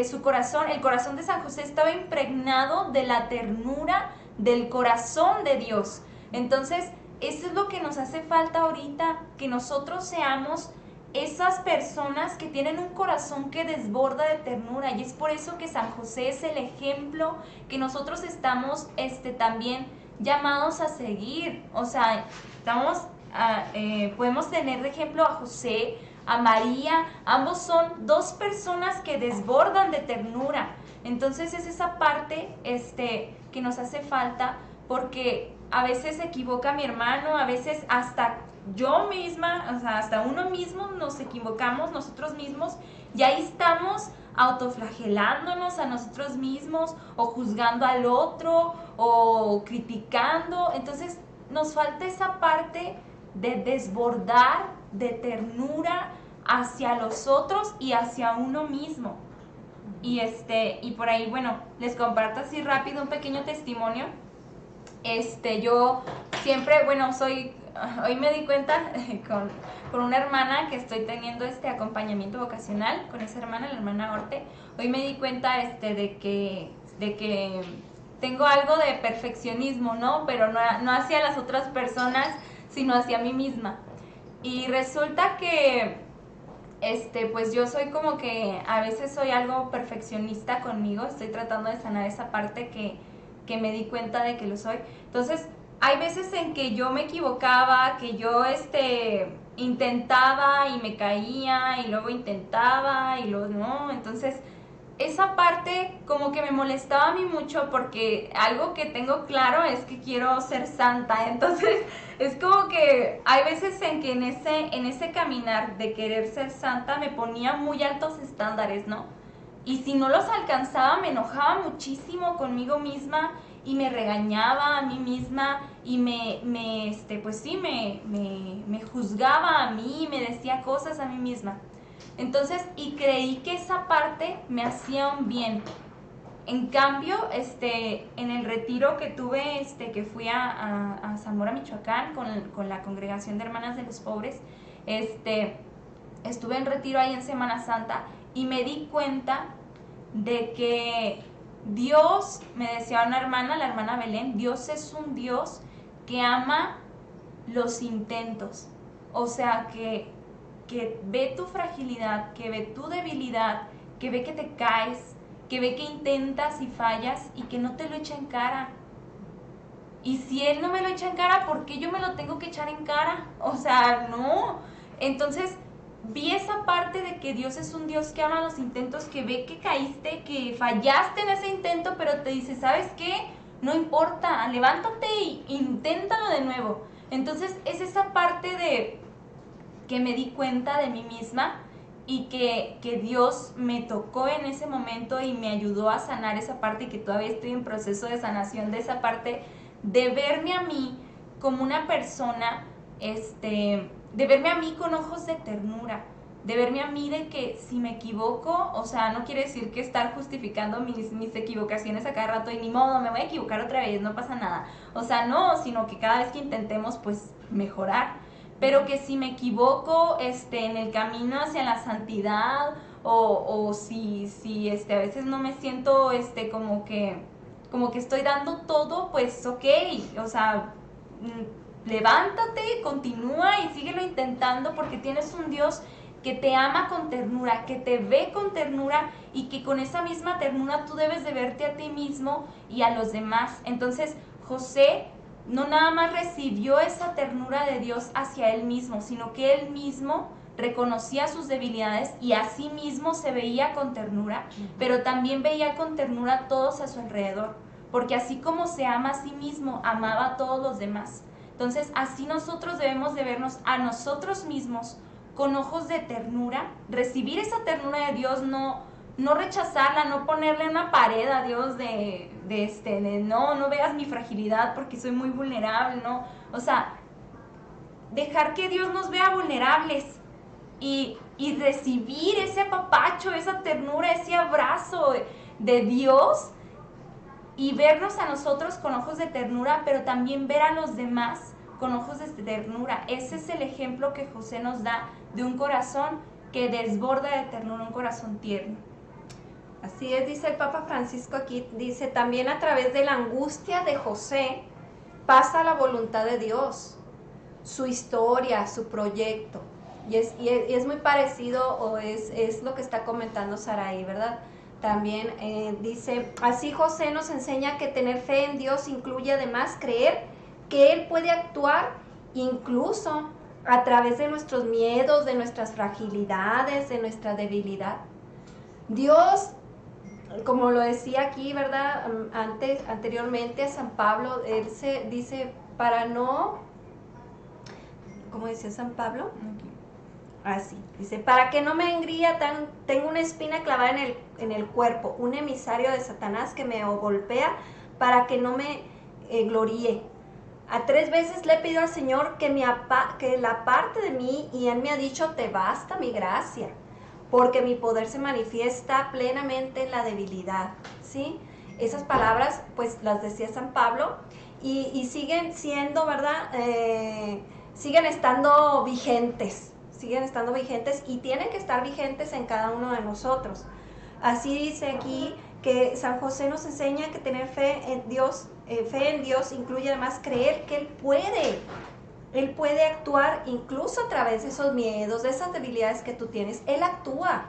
su corazón, el corazón de San José estaba impregnado de la ternura del corazón de Dios. Entonces, eso es lo que nos hace falta ahorita, que nosotros seamos esas personas que tienen un corazón que desborda de ternura. Y es por eso que San José es el ejemplo que nosotros estamos también llamados a seguir. O sea, podemos tener de ejemplo a José, a María. Ambos son dos personas que desbordan de ternura. Entonces es esa parte que nos hace falta, porque a veces se equivoca mi hermano, a veces hasta yo misma, o sea, hasta uno mismo nos equivocamos nosotros mismos, y ahí estamos autoflagelándonos a nosotros mismos, o juzgando al otro, o criticando. Entonces nos falta esa parte de desbordar de ternura hacia los otros y hacia uno mismo. Y por ahí, bueno, les comparto así rápido un pequeño testimonio. Yo siempre, bueno, hoy me di cuenta con una hermana que estoy teniendo acompañamiento vocacional con esa hermana, la hermana Orte. Hoy me di cuenta de que tengo algo de perfeccionismo, ¿no? Pero no hacia las otras personas, sino hacia mí misma. Y resulta que pues yo soy como que a veces soy algo perfeccionista conmigo. Estoy tratando de sanar esa parte que me di cuenta de que lo soy. Entonces, hay veces en que yo me equivocaba, que yo intentaba y me caía, y luego intentaba y luego no. Entonces, esa parte como que me molestaba a mí mucho, porque algo que tengo claro es que quiero ser santa. Entonces, es como que hay veces en que en ese caminar de querer ser santa me ponía muy altos estándares, ¿no? Y si no los alcanzaba, me enojaba muchísimo conmigo misma y me regañaba a mí misma y me juzgaba a mí, me decía cosas a mí misma. Entonces, y creí que esa parte me hacía un bien. En cambio, en el retiro que tuve, que fui a Zamora, Michoacán, con la Congregación de Hermanas de los Pobres, estuve en retiro ahí en Semana Santa, y me di cuenta de que Dios, me decía una hermana, la hermana Belén, Dios es un Dios que ama los intentos. O sea, que ve tu fragilidad, que ve tu debilidad, que ve que te caes, que ve que intentas y fallas, y que no te lo echa en cara. Y si Él no me lo echa en cara, ¿por qué yo me lo tengo que echar en cara? O sea, no. Entonces, vi esa parte de que Dios es un Dios que ama los intentos, que ve que caíste, que fallaste en ese intento, pero te dice, ¿sabes qué? No importa, levántate e inténtalo de nuevo. Entonces es esa parte de que me di cuenta de mí misma y que Dios me tocó en ese momento y me ayudó a sanar esa parte, y que todavía estoy en proceso de sanación de esa parte, de verme a mí como una persona, de verme a mí con ojos de ternura, de verme a mí de que si me equivoco, o sea, no quiere decir que estar justificando mis equivocaciones a cada rato y ni modo, me voy a equivocar otra vez, no pasa nada. O sea, no, sino que cada vez que intentemos, pues, mejorar. Pero que si me equivoco en el camino hacia la santidad, o si a veces no me siento como que estoy dando todo, pues ok, o sea, levántate, continúa y síguelo intentando, porque tienes un Dios que te ama con ternura, que te ve con ternura, y que con esa misma ternura tú debes de verte a ti mismo y a los demás. Entonces, José no nada más recibió esa ternura de Dios hacia él mismo, sino que él mismo reconocía sus debilidades y a sí mismo se veía con ternura, pero también veía con ternura a todos a su alrededor, porque así como se ama a sí mismo, amaba a todos los demás. Entonces, así nosotros debemos de vernos a nosotros mismos con ojos de ternura, recibir esa ternura de Dios, no rechazarla, no ponerle una pared a Dios de no veas mi fragilidad porque soy muy vulnerable, ¿no? O sea, dejar que Dios nos vea vulnerables y recibir ese apapacho, esa ternura, ese abrazo de Dios, y vernos a nosotros con ojos de ternura, pero también ver a los demás con ojos de ternura. Ese es el ejemplo que José nos da de un corazón que desborda de ternura, un corazón tierno. Así es, dice el Papa Francisco aquí, dice, también a través de la angustia de José pasa la voluntad de Dios, su historia, su proyecto. Y es muy parecido, o es lo que está comentando Saraí, ¿verdad? También dice, así José nos enseña que tener fe en Dios incluye además creer que Él puede actuar incluso a través de nuestros miedos, de nuestras fragilidades, de nuestra debilidad. Dios, como lo decía aquí, ¿verdad? Anteriormente a San Pablo, él se dice, para no, ¿cómo decía San Pablo? Así, dice, para que no me engría tengo una espina clavada en el cuerpo, un emisario de Satanás que me golpea para que no me gloríe. A 3 veces le he pedido al Señor que la parte de mí, y Él me ha dicho, te basta mi gracia, porque mi poder se manifiesta plenamente en la debilidad, ¿sí? Esas palabras, pues, las decía San Pablo, y siguen siendo, ¿verdad? Siguen estando vigentes, y tienen que estar vigentes en cada uno de nosotros. Así dice aquí que San José nos enseña que tener fe en Dios incluye además creer que Él puede actuar incluso a través de esos miedos, de esas debilidades que tú tienes. Él actúa.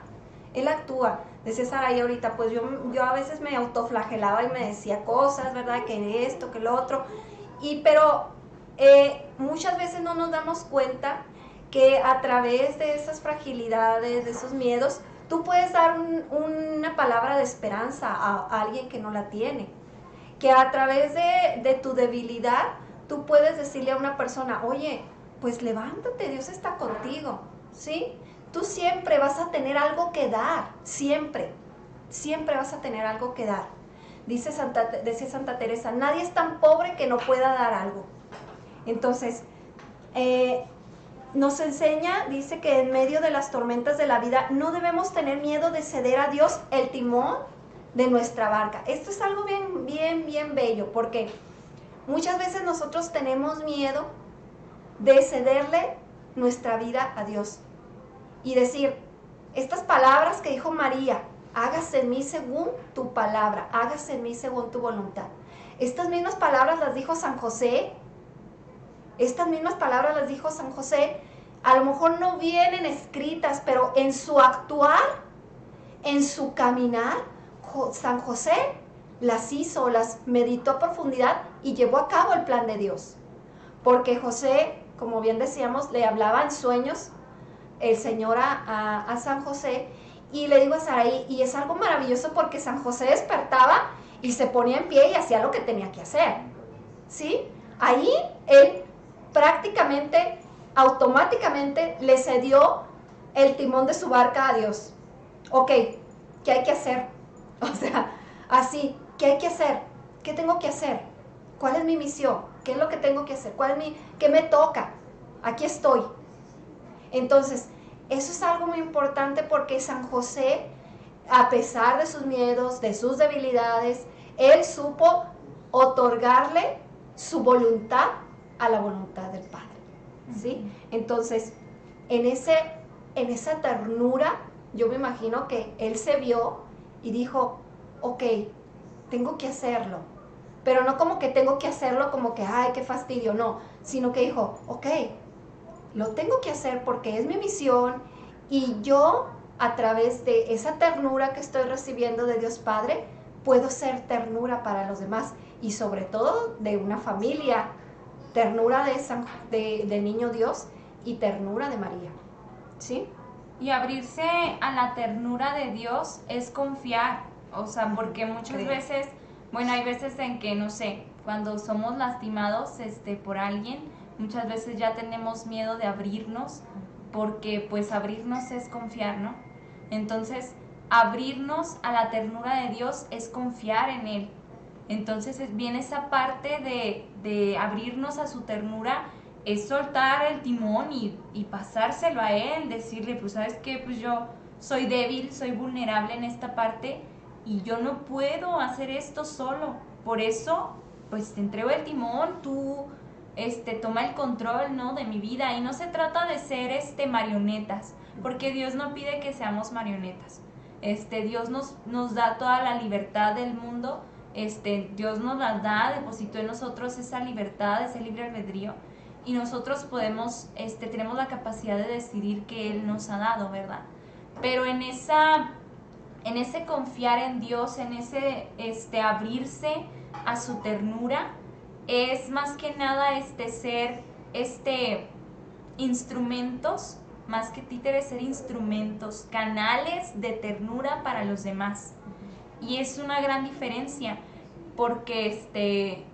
Decía Saraí ahorita, pues yo a veces me autoflagelaba y me decía cosas, ¿verdad? Que esto, que lo otro. Pero muchas veces no nos damos cuenta que a través de esas fragilidades, de esos miedos, tú puedes dar una palabra de esperanza a alguien que no la tiene. Que a través de tu debilidad, tú puedes decirle a una persona, oye, pues levántate, Dios está contigo, ¿sí? Tú siempre vas a tener algo que dar, siempre vas a tener algo que dar. Decía Santa Teresa, nadie es tan pobre que no pueda dar algo. Entonces, nos enseña, dice que en medio de las tormentas de la vida no debemos tener miedo de ceder a Dios el timón de nuestra barca. Esto es algo bien bello, porque muchas veces nosotros tenemos miedo de cederle nuestra vida a Dios y decir, estas palabras que dijo María, hágase en mí según tu palabra, hágase en mí según tu voluntad. Estas mismas palabras las dijo San José. A lo mejor no vienen escritas, pero en su actuar, en su caminar, San José las hizo, las meditó a profundidad y llevó a cabo el plan de Dios. Porque José, como bien decíamos, le hablaba en sueños el Señor a San José, y le digo a Saraí, y es algo maravilloso porque San José despertaba y se ponía en pie y hacía lo que tenía que hacer, ¿sí? Ahí él prácticamente, automáticamente le cedió el timón de su barca a Dios. Ok, ¿qué hay que hacer? O sea, así, ¿qué hay que hacer? ¿Qué tengo que hacer? ¿Cuál es mi misión? ¿Qué es lo que tengo que hacer? ¿Qué me toca? Aquí estoy. Entonces, eso es algo muy importante porque San José, a pesar de sus miedos, de sus debilidades, él supo otorgarle su voluntad a la voluntad del Padre, ¿sí? Entonces, en esa ternura, yo me imagino que él se vio y dijo, ok, tengo que hacerlo, pero no como que tengo que hacerlo como que, ay, qué fastidio, no, sino que dijo, ok, lo tengo que hacer porque es mi misión y yo, a través de esa ternura que estoy recibiendo de Dios Padre, puedo ser ternura para los demás y sobre todo de una familia, ternura de Niño Dios y ternura de María, ¿sí? Y abrirse a la ternura de Dios es confiar, o sea, porque muchas veces, bueno, hay veces en que, no sé, cuando somos lastimados por alguien, muchas veces ya tenemos miedo de abrirnos, porque pues abrirnos es confiar, ¿no? Entonces, abrirnos a la ternura de Dios es confiar en Él. Entonces viene esa parte de abrirnos a su ternura, es soltar el timón y pasárselo a Él, decirle, pues sabes qué, pues yo soy débil, soy vulnerable en esta parte y yo no puedo hacer esto solo. Por eso, pues te entrego el timón, tú toma el control, ¿no?, de mi vida. Y no se trata de ser marionetas, porque Dios no pide que seamos marionetas. Dios nos da toda la libertad del mundo. Dios nos la da, depositó en nosotros esa libertad, ese libre albedrío, y nosotros tenemos la capacidad de decidir que Él nos ha dado, ¿verdad? Pero en ese confiar en Dios, en ese abrirse a su ternura, es más que nada ser instrumentos, más que títeres, ser instrumentos, canales de ternura para los demás. Y es una gran diferencia, porque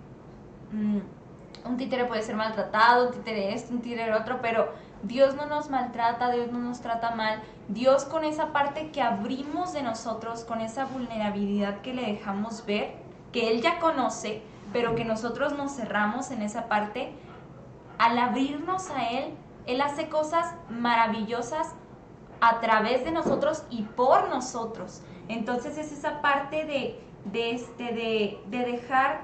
un títere puede ser maltratado, un títere esto, un títere otro, pero Dios no nos maltrata, Dios no nos trata mal. Dios, con esa parte que abrimos de nosotros, con esa vulnerabilidad que le dejamos ver, que Él ya conoce, pero que nosotros nos cerramos en esa parte, al abrirnos a Él, Él hace cosas maravillosas a través de nosotros y por nosotros. Entonces es esa parte de dejar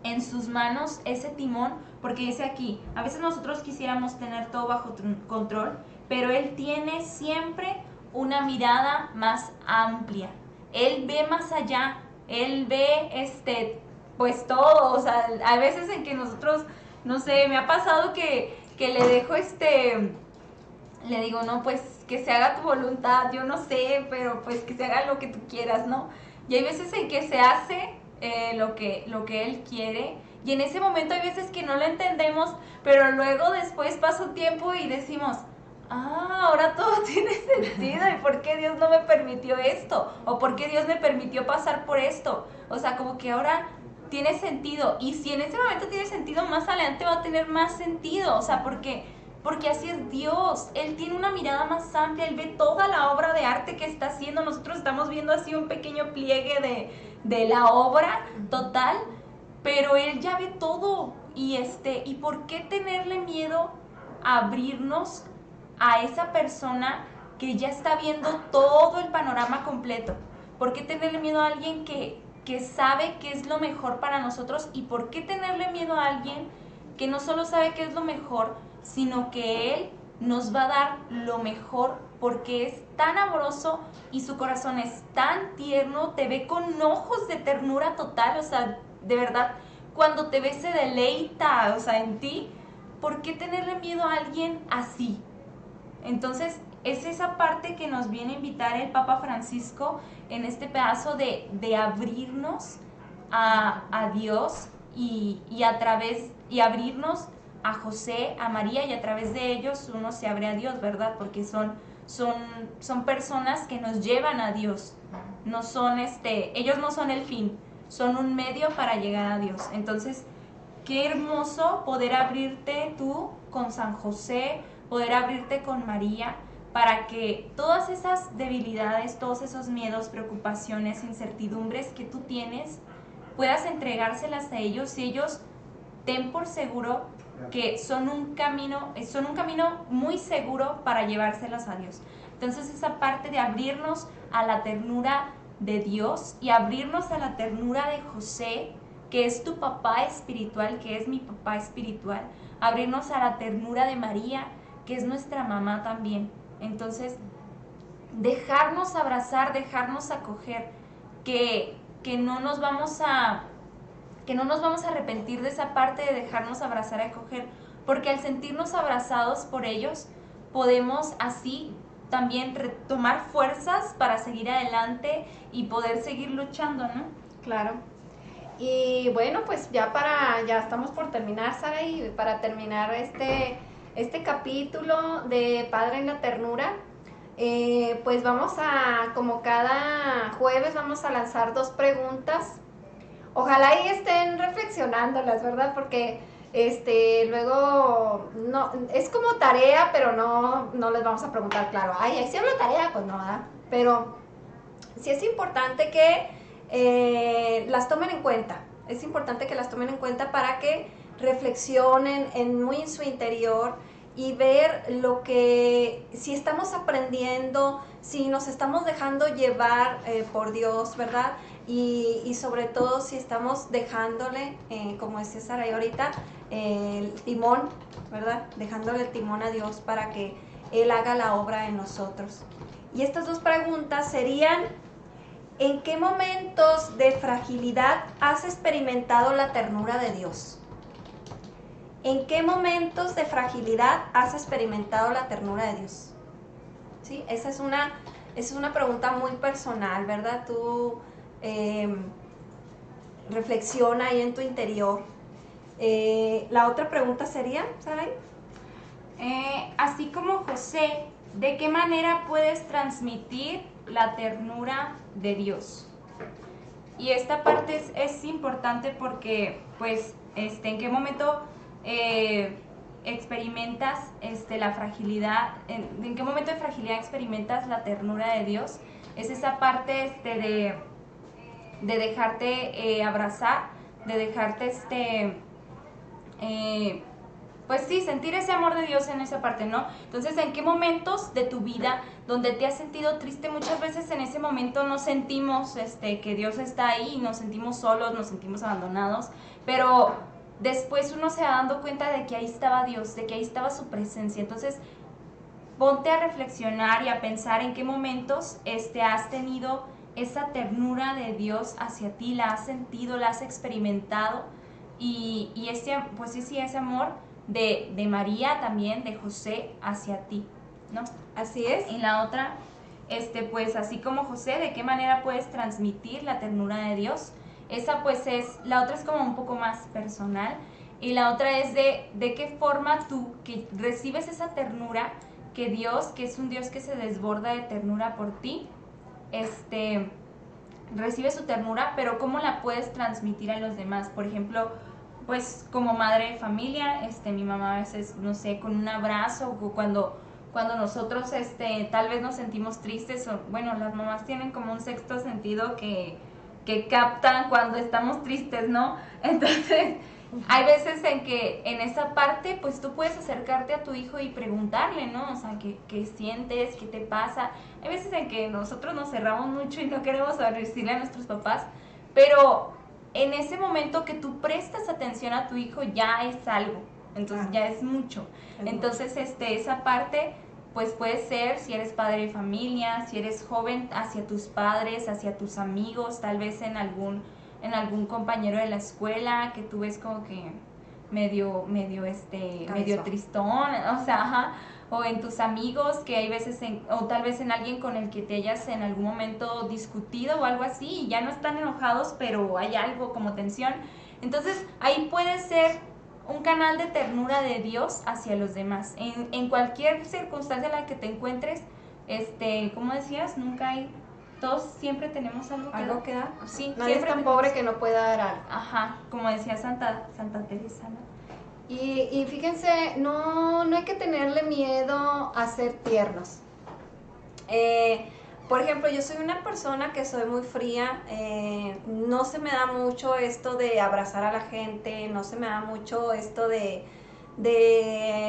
en sus manos ese timón, porque dice aquí, a veces nosotros quisiéramos tener todo bajo control, pero Él tiene siempre una mirada más amplia. Él ve más allá, Él ve pues todo. O sea, hay veces en que nosotros, no sé, me ha pasado que le dejo le digo, no, pues que se haga tu voluntad, yo no sé, pero pues que se haga lo que tú quieras, ¿no? Y hay veces en que se hace lo que Él quiere, y en ese momento hay veces que no lo entendemos, pero luego después pasa un tiempo y decimos, ahora todo tiene sentido, ¿y por qué Dios no me permitió esto? ¿O por qué Dios me permitió pasar por esto? O sea, como que ahora tiene sentido, y si en ese momento tiene sentido, más adelante va a tener más sentido, o sea, porque así es Dios. Él tiene una mirada más amplia, Él ve toda la obra de arte que está haciendo. Nosotros estamos viendo así un pequeño pliegue de la obra total, pero Él ya ve todo. ¿Y por qué tenerle miedo a abrirnos a esa persona que ya está viendo todo el panorama completo? ¿Por qué tenerle miedo a alguien que sabe qué es lo mejor para nosotros? ¿Y por qué tenerle miedo a alguien que no solo sabe qué es lo mejor, sino que Él nos va a dar lo mejor, porque es tan amoroso y su corazón es tan tierno, te ve con ojos de ternura total? O sea, de verdad, cuando te ve se deleita, o sea, en ti. ¿Por qué tenerle miedo a alguien así? Entonces, es esa parte que nos viene a invitar el Papa Francisco en este pedazo de abrirnos a Dios y abrirnos a José, a María, y a través de ellos uno se abre a Dios, ¿verdad? Porque son personas que nos llevan a Dios. No son ellos no son el fin, son un medio para llegar a Dios. Entonces, qué hermoso poder abrirte tú con San José, poder abrirte con María, para que todas esas debilidades, todos esos miedos, preocupaciones, incertidumbres que tú tienes, puedas entregárselas a ellos y ellos ten por seguro que son un camino muy seguro para llevárselas a Dios. Entonces esa parte de abrirnos a la ternura de Dios y abrirnos a la ternura de José, que es tu papá espiritual, que es mi papá espiritual, abrirnos a la ternura de María, que es nuestra mamá también. Entonces, dejarnos abrazar, dejarnos acoger, que no nos vamos a arrepentir de esa parte de dejarnos abrazar y acoger, porque al sentirnos abrazados por ellos, podemos así también retomar fuerzas para seguir adelante y poder seguir luchando, ¿no? Claro. Y bueno, pues ya estamos por terminar, Sara, y para terminar este capítulo de Padre en la Ternura, pues vamos a, como cada jueves, vamos a lanzar 2 preguntas. Ojalá y estén reflexionándolas, ¿verdad? Porque luego no es como tarea, pero no les vamos a preguntar, claro, ay, ¿hicieron la tarea? Pues no, ¿verdad? Pero sí es importante que las tomen en cuenta. Es importante que las tomen en cuenta para que reflexionen muy en su interior y ver si estamos aprendiendo, si nos estamos dejando llevar por Dios, ¿verdad? Y sobre todo si estamos dejándole, como decía Saray ahorita, el timón, ¿verdad? Dejándole el timón a Dios para que Él haga la obra en nosotros. Y estas 2 preguntas serían: ¿en qué momentos de fragilidad has experimentado la ternura de Dios? ¿En qué momentos de fragilidad has experimentado la ternura de Dios? ¿Sí? Esa es una pregunta muy personal, ¿verdad? Tú reflexiona ahí en tu interior. La otra pregunta sería, Saray, así como José, ¿de qué manera puedes transmitir la ternura de Dios? Y esta parte es importante porque, pues, ¿en qué momento experimentas la fragilidad? ¿En qué momento de fragilidad experimentas la ternura de Dios? Es esa parte de dejarte abrazar, de dejarte pues sí, sentir ese amor de Dios en esa parte, ¿no? Entonces, ¿en qué momentos de tu vida donde te has sentido triste? Muchas veces en ese momento no sentimos que Dios está ahí, nos sentimos solos, nos sentimos abandonados, pero después uno se va dando cuenta de que ahí estaba Dios, de que ahí estaba su presencia. Entonces, ponte a reflexionar y a pensar en qué momentos has tenido esa ternura de Dios hacia ti, la has sentido, la has experimentado, y pues sí, ese amor de María también, de José hacia ti, ¿no? Así es. Y la otra, pues así como José, ¿de qué manera puedes transmitir la ternura de Dios? Esa pues la otra es como un poco más personal, y la otra es de qué forma tú que recibes esa ternura, que Dios, que es un Dios que se desborda de ternura por ti, recibe su ternura, pero cómo la puedes transmitir a los demás. Por ejemplo, pues como madre de familia, mi mamá a veces, no sé, con un abrazo, o cuando nosotros tal vez nos sentimos tristes, o bueno, las mamás tienen como un sexto sentido que captan cuando estamos tristes, ¿no? Entonces, hay veces en que en esa parte, pues tú puedes acercarte a tu hijo y preguntarle, ¿no? O sea, ¿qué sientes? ¿Qué te pasa? Hay veces en que nosotros nos cerramos mucho y no queremos decirle a nuestros papás, pero en ese momento que tú prestas atención a tu hijo ya es algo, entonces ya es mucho. Entonces, esa parte, pues puede ser, si eres padre de familia, si eres joven, hacia tus padres, hacia tus amigos, tal vez en algún compañero de la escuela que tú ves como que medio tristón, o sea, ajá, o en tus amigos, que hay veces o tal vez en alguien con el que te hayas en algún momento discutido o algo así, y ya no están enojados, pero hay algo como tensión. Entonces, ahí puede ser un canal de ternura de Dios hacia los demás. En cualquier circunstancia en la que te encuentres, como decías, nunca hay Todos siempre tenemos algo que dar. Sí, Nadie es siempre tan tenemos. pobre que no pueda dar algo. Ajá, como decía Santa Teresa, ¿no? Y fíjense, no hay que tenerle miedo a ser tiernos. Por ejemplo, yo soy una persona que soy muy fría, no se me da mucho esto de abrazar a la gente, no se me da mucho esto de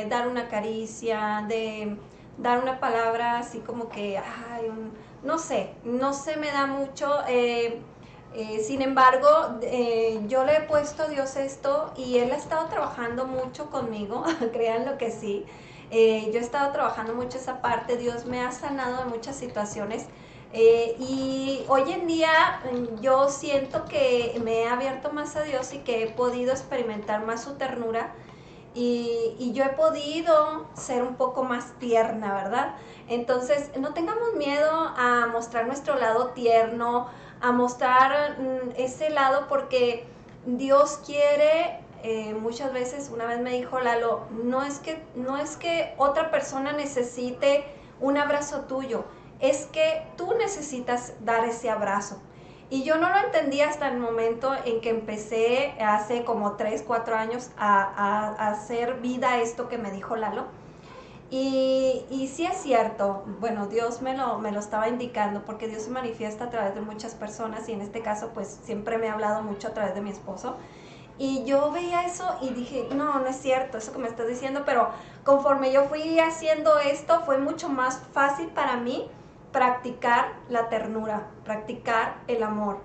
dar una caricia, de dar una palabra así como que, ay, no sé, no se me da mucho. Sin embargo, yo le he puesto a Dios esto y Él ha estado trabajando mucho conmigo, créanlo que sí. Yo he estado trabajando mucho esa parte, Dios me ha sanado de muchas situaciones y hoy en día yo siento que me he abierto más a Dios y que he podido experimentar más su ternura y yo he podido ser un poco más tierna, ¿verdad? Entonces, no tengamos miedo a mostrar nuestro lado tierno, a mostrar ese lado porque Dios quiere, muchas veces, una vez me dijo Lalo, no es que otra persona necesite un abrazo tuyo, es que tú necesitas dar ese abrazo. Y yo no lo entendí hasta el momento en que empecé hace como 3, 4 años a hacer vida esto que me dijo Lalo. Y sí es cierto, bueno, Dios me lo estaba indicando porque Dios se manifiesta a través de muchas personas y en este caso pues siempre me ha hablado mucho a través de mi esposo. Y yo veía eso y dije, no es cierto eso que me estás diciendo, pero conforme yo fui haciendo esto fue mucho más fácil para mí practicar la ternura, practicar el amor.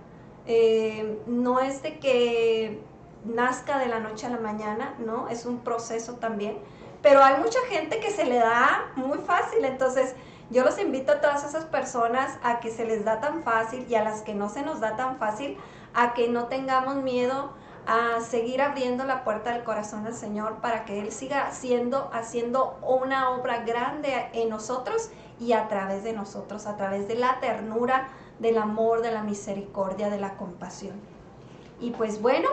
No es de que nazca de la noche a la mañana, ¿no? Es un proceso también. Pero hay mucha gente que se le da muy fácil, entonces yo los invito a todas esas personas a que se les da tan fácil y a las que no se nos da tan fácil, a que no tengamos miedo a seguir abriendo la puerta del corazón del Señor para que Él siga haciendo una obra grande en nosotros y a través de nosotros, a través de la ternura, del amor, de la misericordia, de la compasión. Y pues bueno,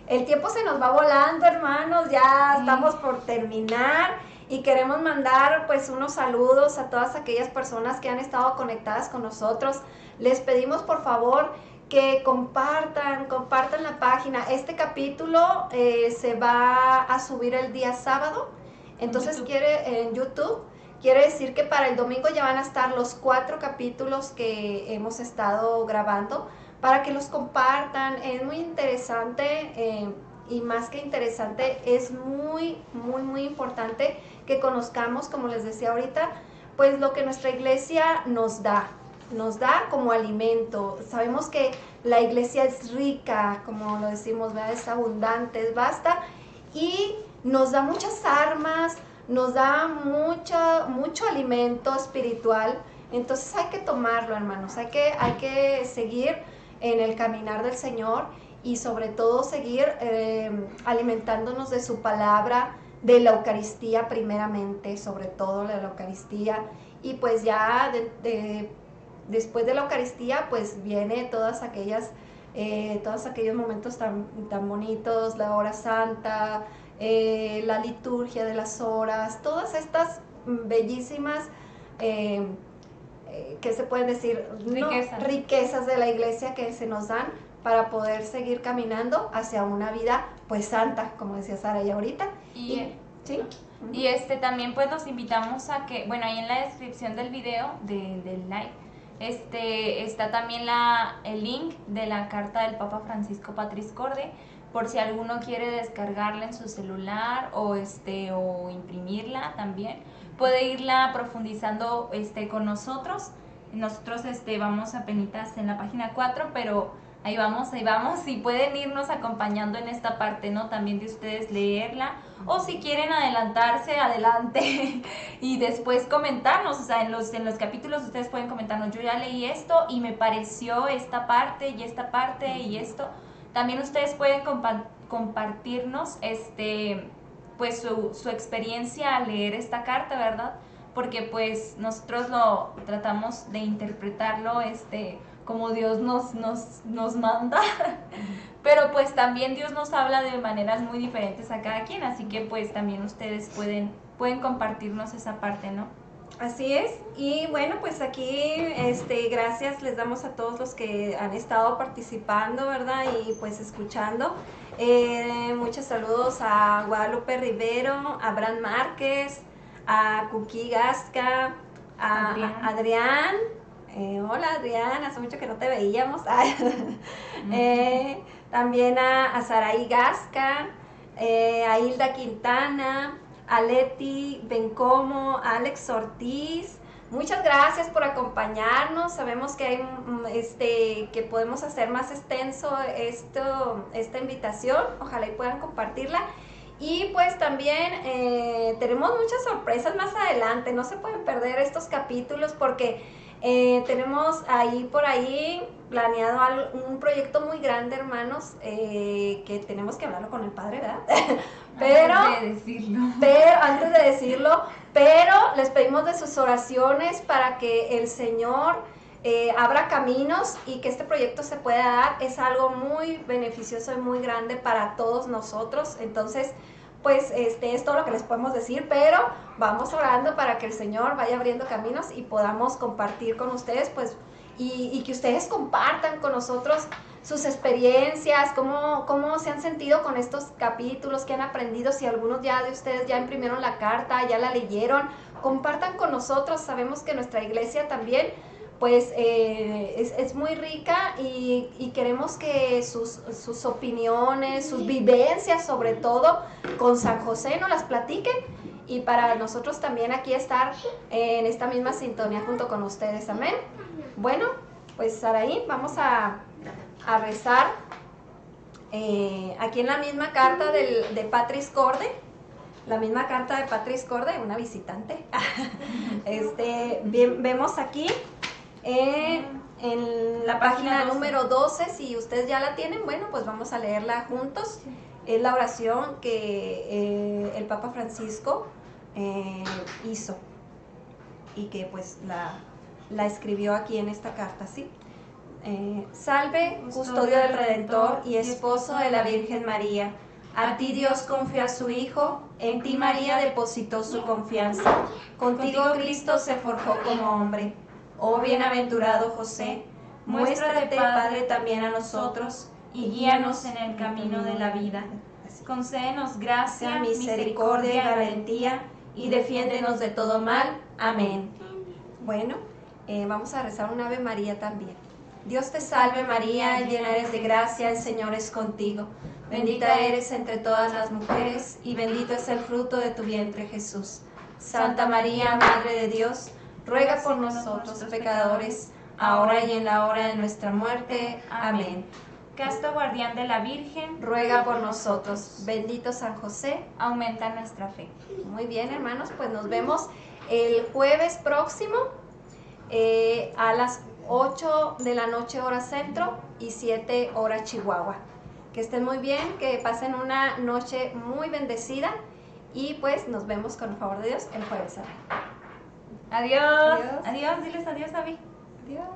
el tiempo se nos va volando, hermanos, ya estamos por terminar y queremos mandar pues unos saludos a todas aquellas personas que han estado conectadas con nosotros. Les pedimos por favor que compartan la página. Este capítulo se va a subir el día sábado, entonces en YouTube. Quiere decir que para el domingo ya van a estar los 4 capítulos que hemos estado grabando para que los compartan. Es muy interesante y más que interesante, es muy, muy, muy importante que conozcamos, como les decía ahorita, pues lo que nuestra iglesia nos da como alimento. Sabemos que la iglesia es rica, como lo decimos, ¿verdad? Es abundante, es vasta y nos da muchas armas, nos da mucho alimento espiritual. Entonces hay que tomarlo, hermanos, hay que seguir en el caminar del Señor y sobre todo seguir alimentándonos de su palabra, de la Eucaristía primeramente, sobre todo de la Eucaristía. Y pues ya después de la Eucaristía pues viene todos aquellos momentos tan bonitos, la hora santa, la liturgia de las horas, todas estas bellísimas ¿qué se pueden decir? Riquezas de la iglesia que se nos dan para poder seguir caminando hacia una vida pues santa, como decía Sara ya ahorita. ¿Sí? Y también pues los invitamos a que, bueno, ahí en la descripción del video, del live, está también el link de la carta del Papa Francisco Patris Corde, por si alguno quiere descargarla en su celular o imprimirla también, puede irla profundizando con nosotros. Nosotros vamos apenitas en la página 4, pero ahí vamos, y pueden irnos acompañando en esta parte, ¿no? También de ustedes leerla, o si quieren adelantarse, adelante, y después comentarnos, o sea, en los capítulos ustedes pueden comentarnos, yo ya leí esto y me pareció esta parte y esta parte y esto. También ustedes pueden compartirnos pues su experiencia al leer esta carta, ¿verdad? Porque pues nosotros lo tratamos de interpretarlo como Dios nos manda, pero pues también Dios nos habla de maneras muy diferentes a cada quien, así que pues también ustedes pueden compartirnos esa parte, ¿no? Así es, y bueno, pues aquí gracias les damos a todos los que han estado participando, ¿verdad? Y pues escuchando. Muchos saludos a Guadalupe Rivero, a Abraham Márquez, a Kuki Gasca, a Adrián. Hola Adrián, hace mucho que no te veíamos. También a Saraí Gasca, a Hilda Quintana, a Leti Bencomo, a Alex Ortiz. Muchas gracias por acompañarnos. Sabemos que hay que podemos hacer más extenso esta invitación. Ojalá y puedan compartirla. Y pues también tenemos muchas sorpresas más adelante. No se pueden perder estos capítulos porque tenemos por ahí planeado un proyecto muy grande, hermanos, que tenemos que hablarlo con el padre, ¿verdad? Antes de decirlo, pero les pedimos de sus oraciones para que el Señor abra caminos y que este proyecto se pueda dar. Es algo muy beneficioso y muy grande para todos nosotros. Entonces, pues es todo lo que les podemos decir, pero vamos orando para que el Señor vaya abriendo caminos y podamos compartir con ustedes, pues, y que ustedes compartan con nosotros sus experiencias, cómo se han sentido con estos capítulos, qué han aprendido, si algunos de ustedes ya imprimieron la carta, ya la leyeron, compartan con nosotros. Sabemos que nuestra iglesia también pues es muy rica y queremos que sus opiniones, sus vivencias sobre todo con San José nos las platiquen, y para nosotros también aquí estar en esta misma sintonía junto con ustedes. Amén. Bueno, pues Saraí, vamos a rezar aquí en la misma carta de Patris Corde. La misma carta de Patris Corde, una visitante. Vemos aquí en la página número 12, si ustedes ya la tienen, bueno, pues vamos a leerla juntos. Es la oración que el Papa Francisco hizo y que pues la escribió aquí en esta carta, ¿sí? Salve, custodio del Redentor y esposo de la Virgen María. A ti Dios confió a su Hijo, en ti María depositó su confianza. Contigo Cristo se forjó como hombre. Oh bienaventurado José, muéstrate Padre también a nosotros y guíanos en el camino de la vida. Concédenos gracia, misericordia y valentía, y defiéndenos de todo mal. Amén. Bueno, vamos a rezar un Ave María también. Dios te salve María, llena eres de gracia, el Señor es contigo. Bendita eres entre todas las mujeres, y bendito es el fruto de tu vientre Jesús. Santa María, Madre de Dios, ruega por nosotros pecadores, ahora y en la hora de nuestra muerte. Amén. Casto guardián de la Virgen, ruega por nosotros. Bendito San José, aumenta nuestra fe. Muy bien, hermanos, pues nos vemos el jueves próximo a las 8 de la noche hora centro y 7 hora Chihuahua. Que estén muy bien, que pasen una noche muy bendecida, y pues nos vemos con el favor de Dios el jueves. Adiós. Adiós, diles adiós a mí. Adiós.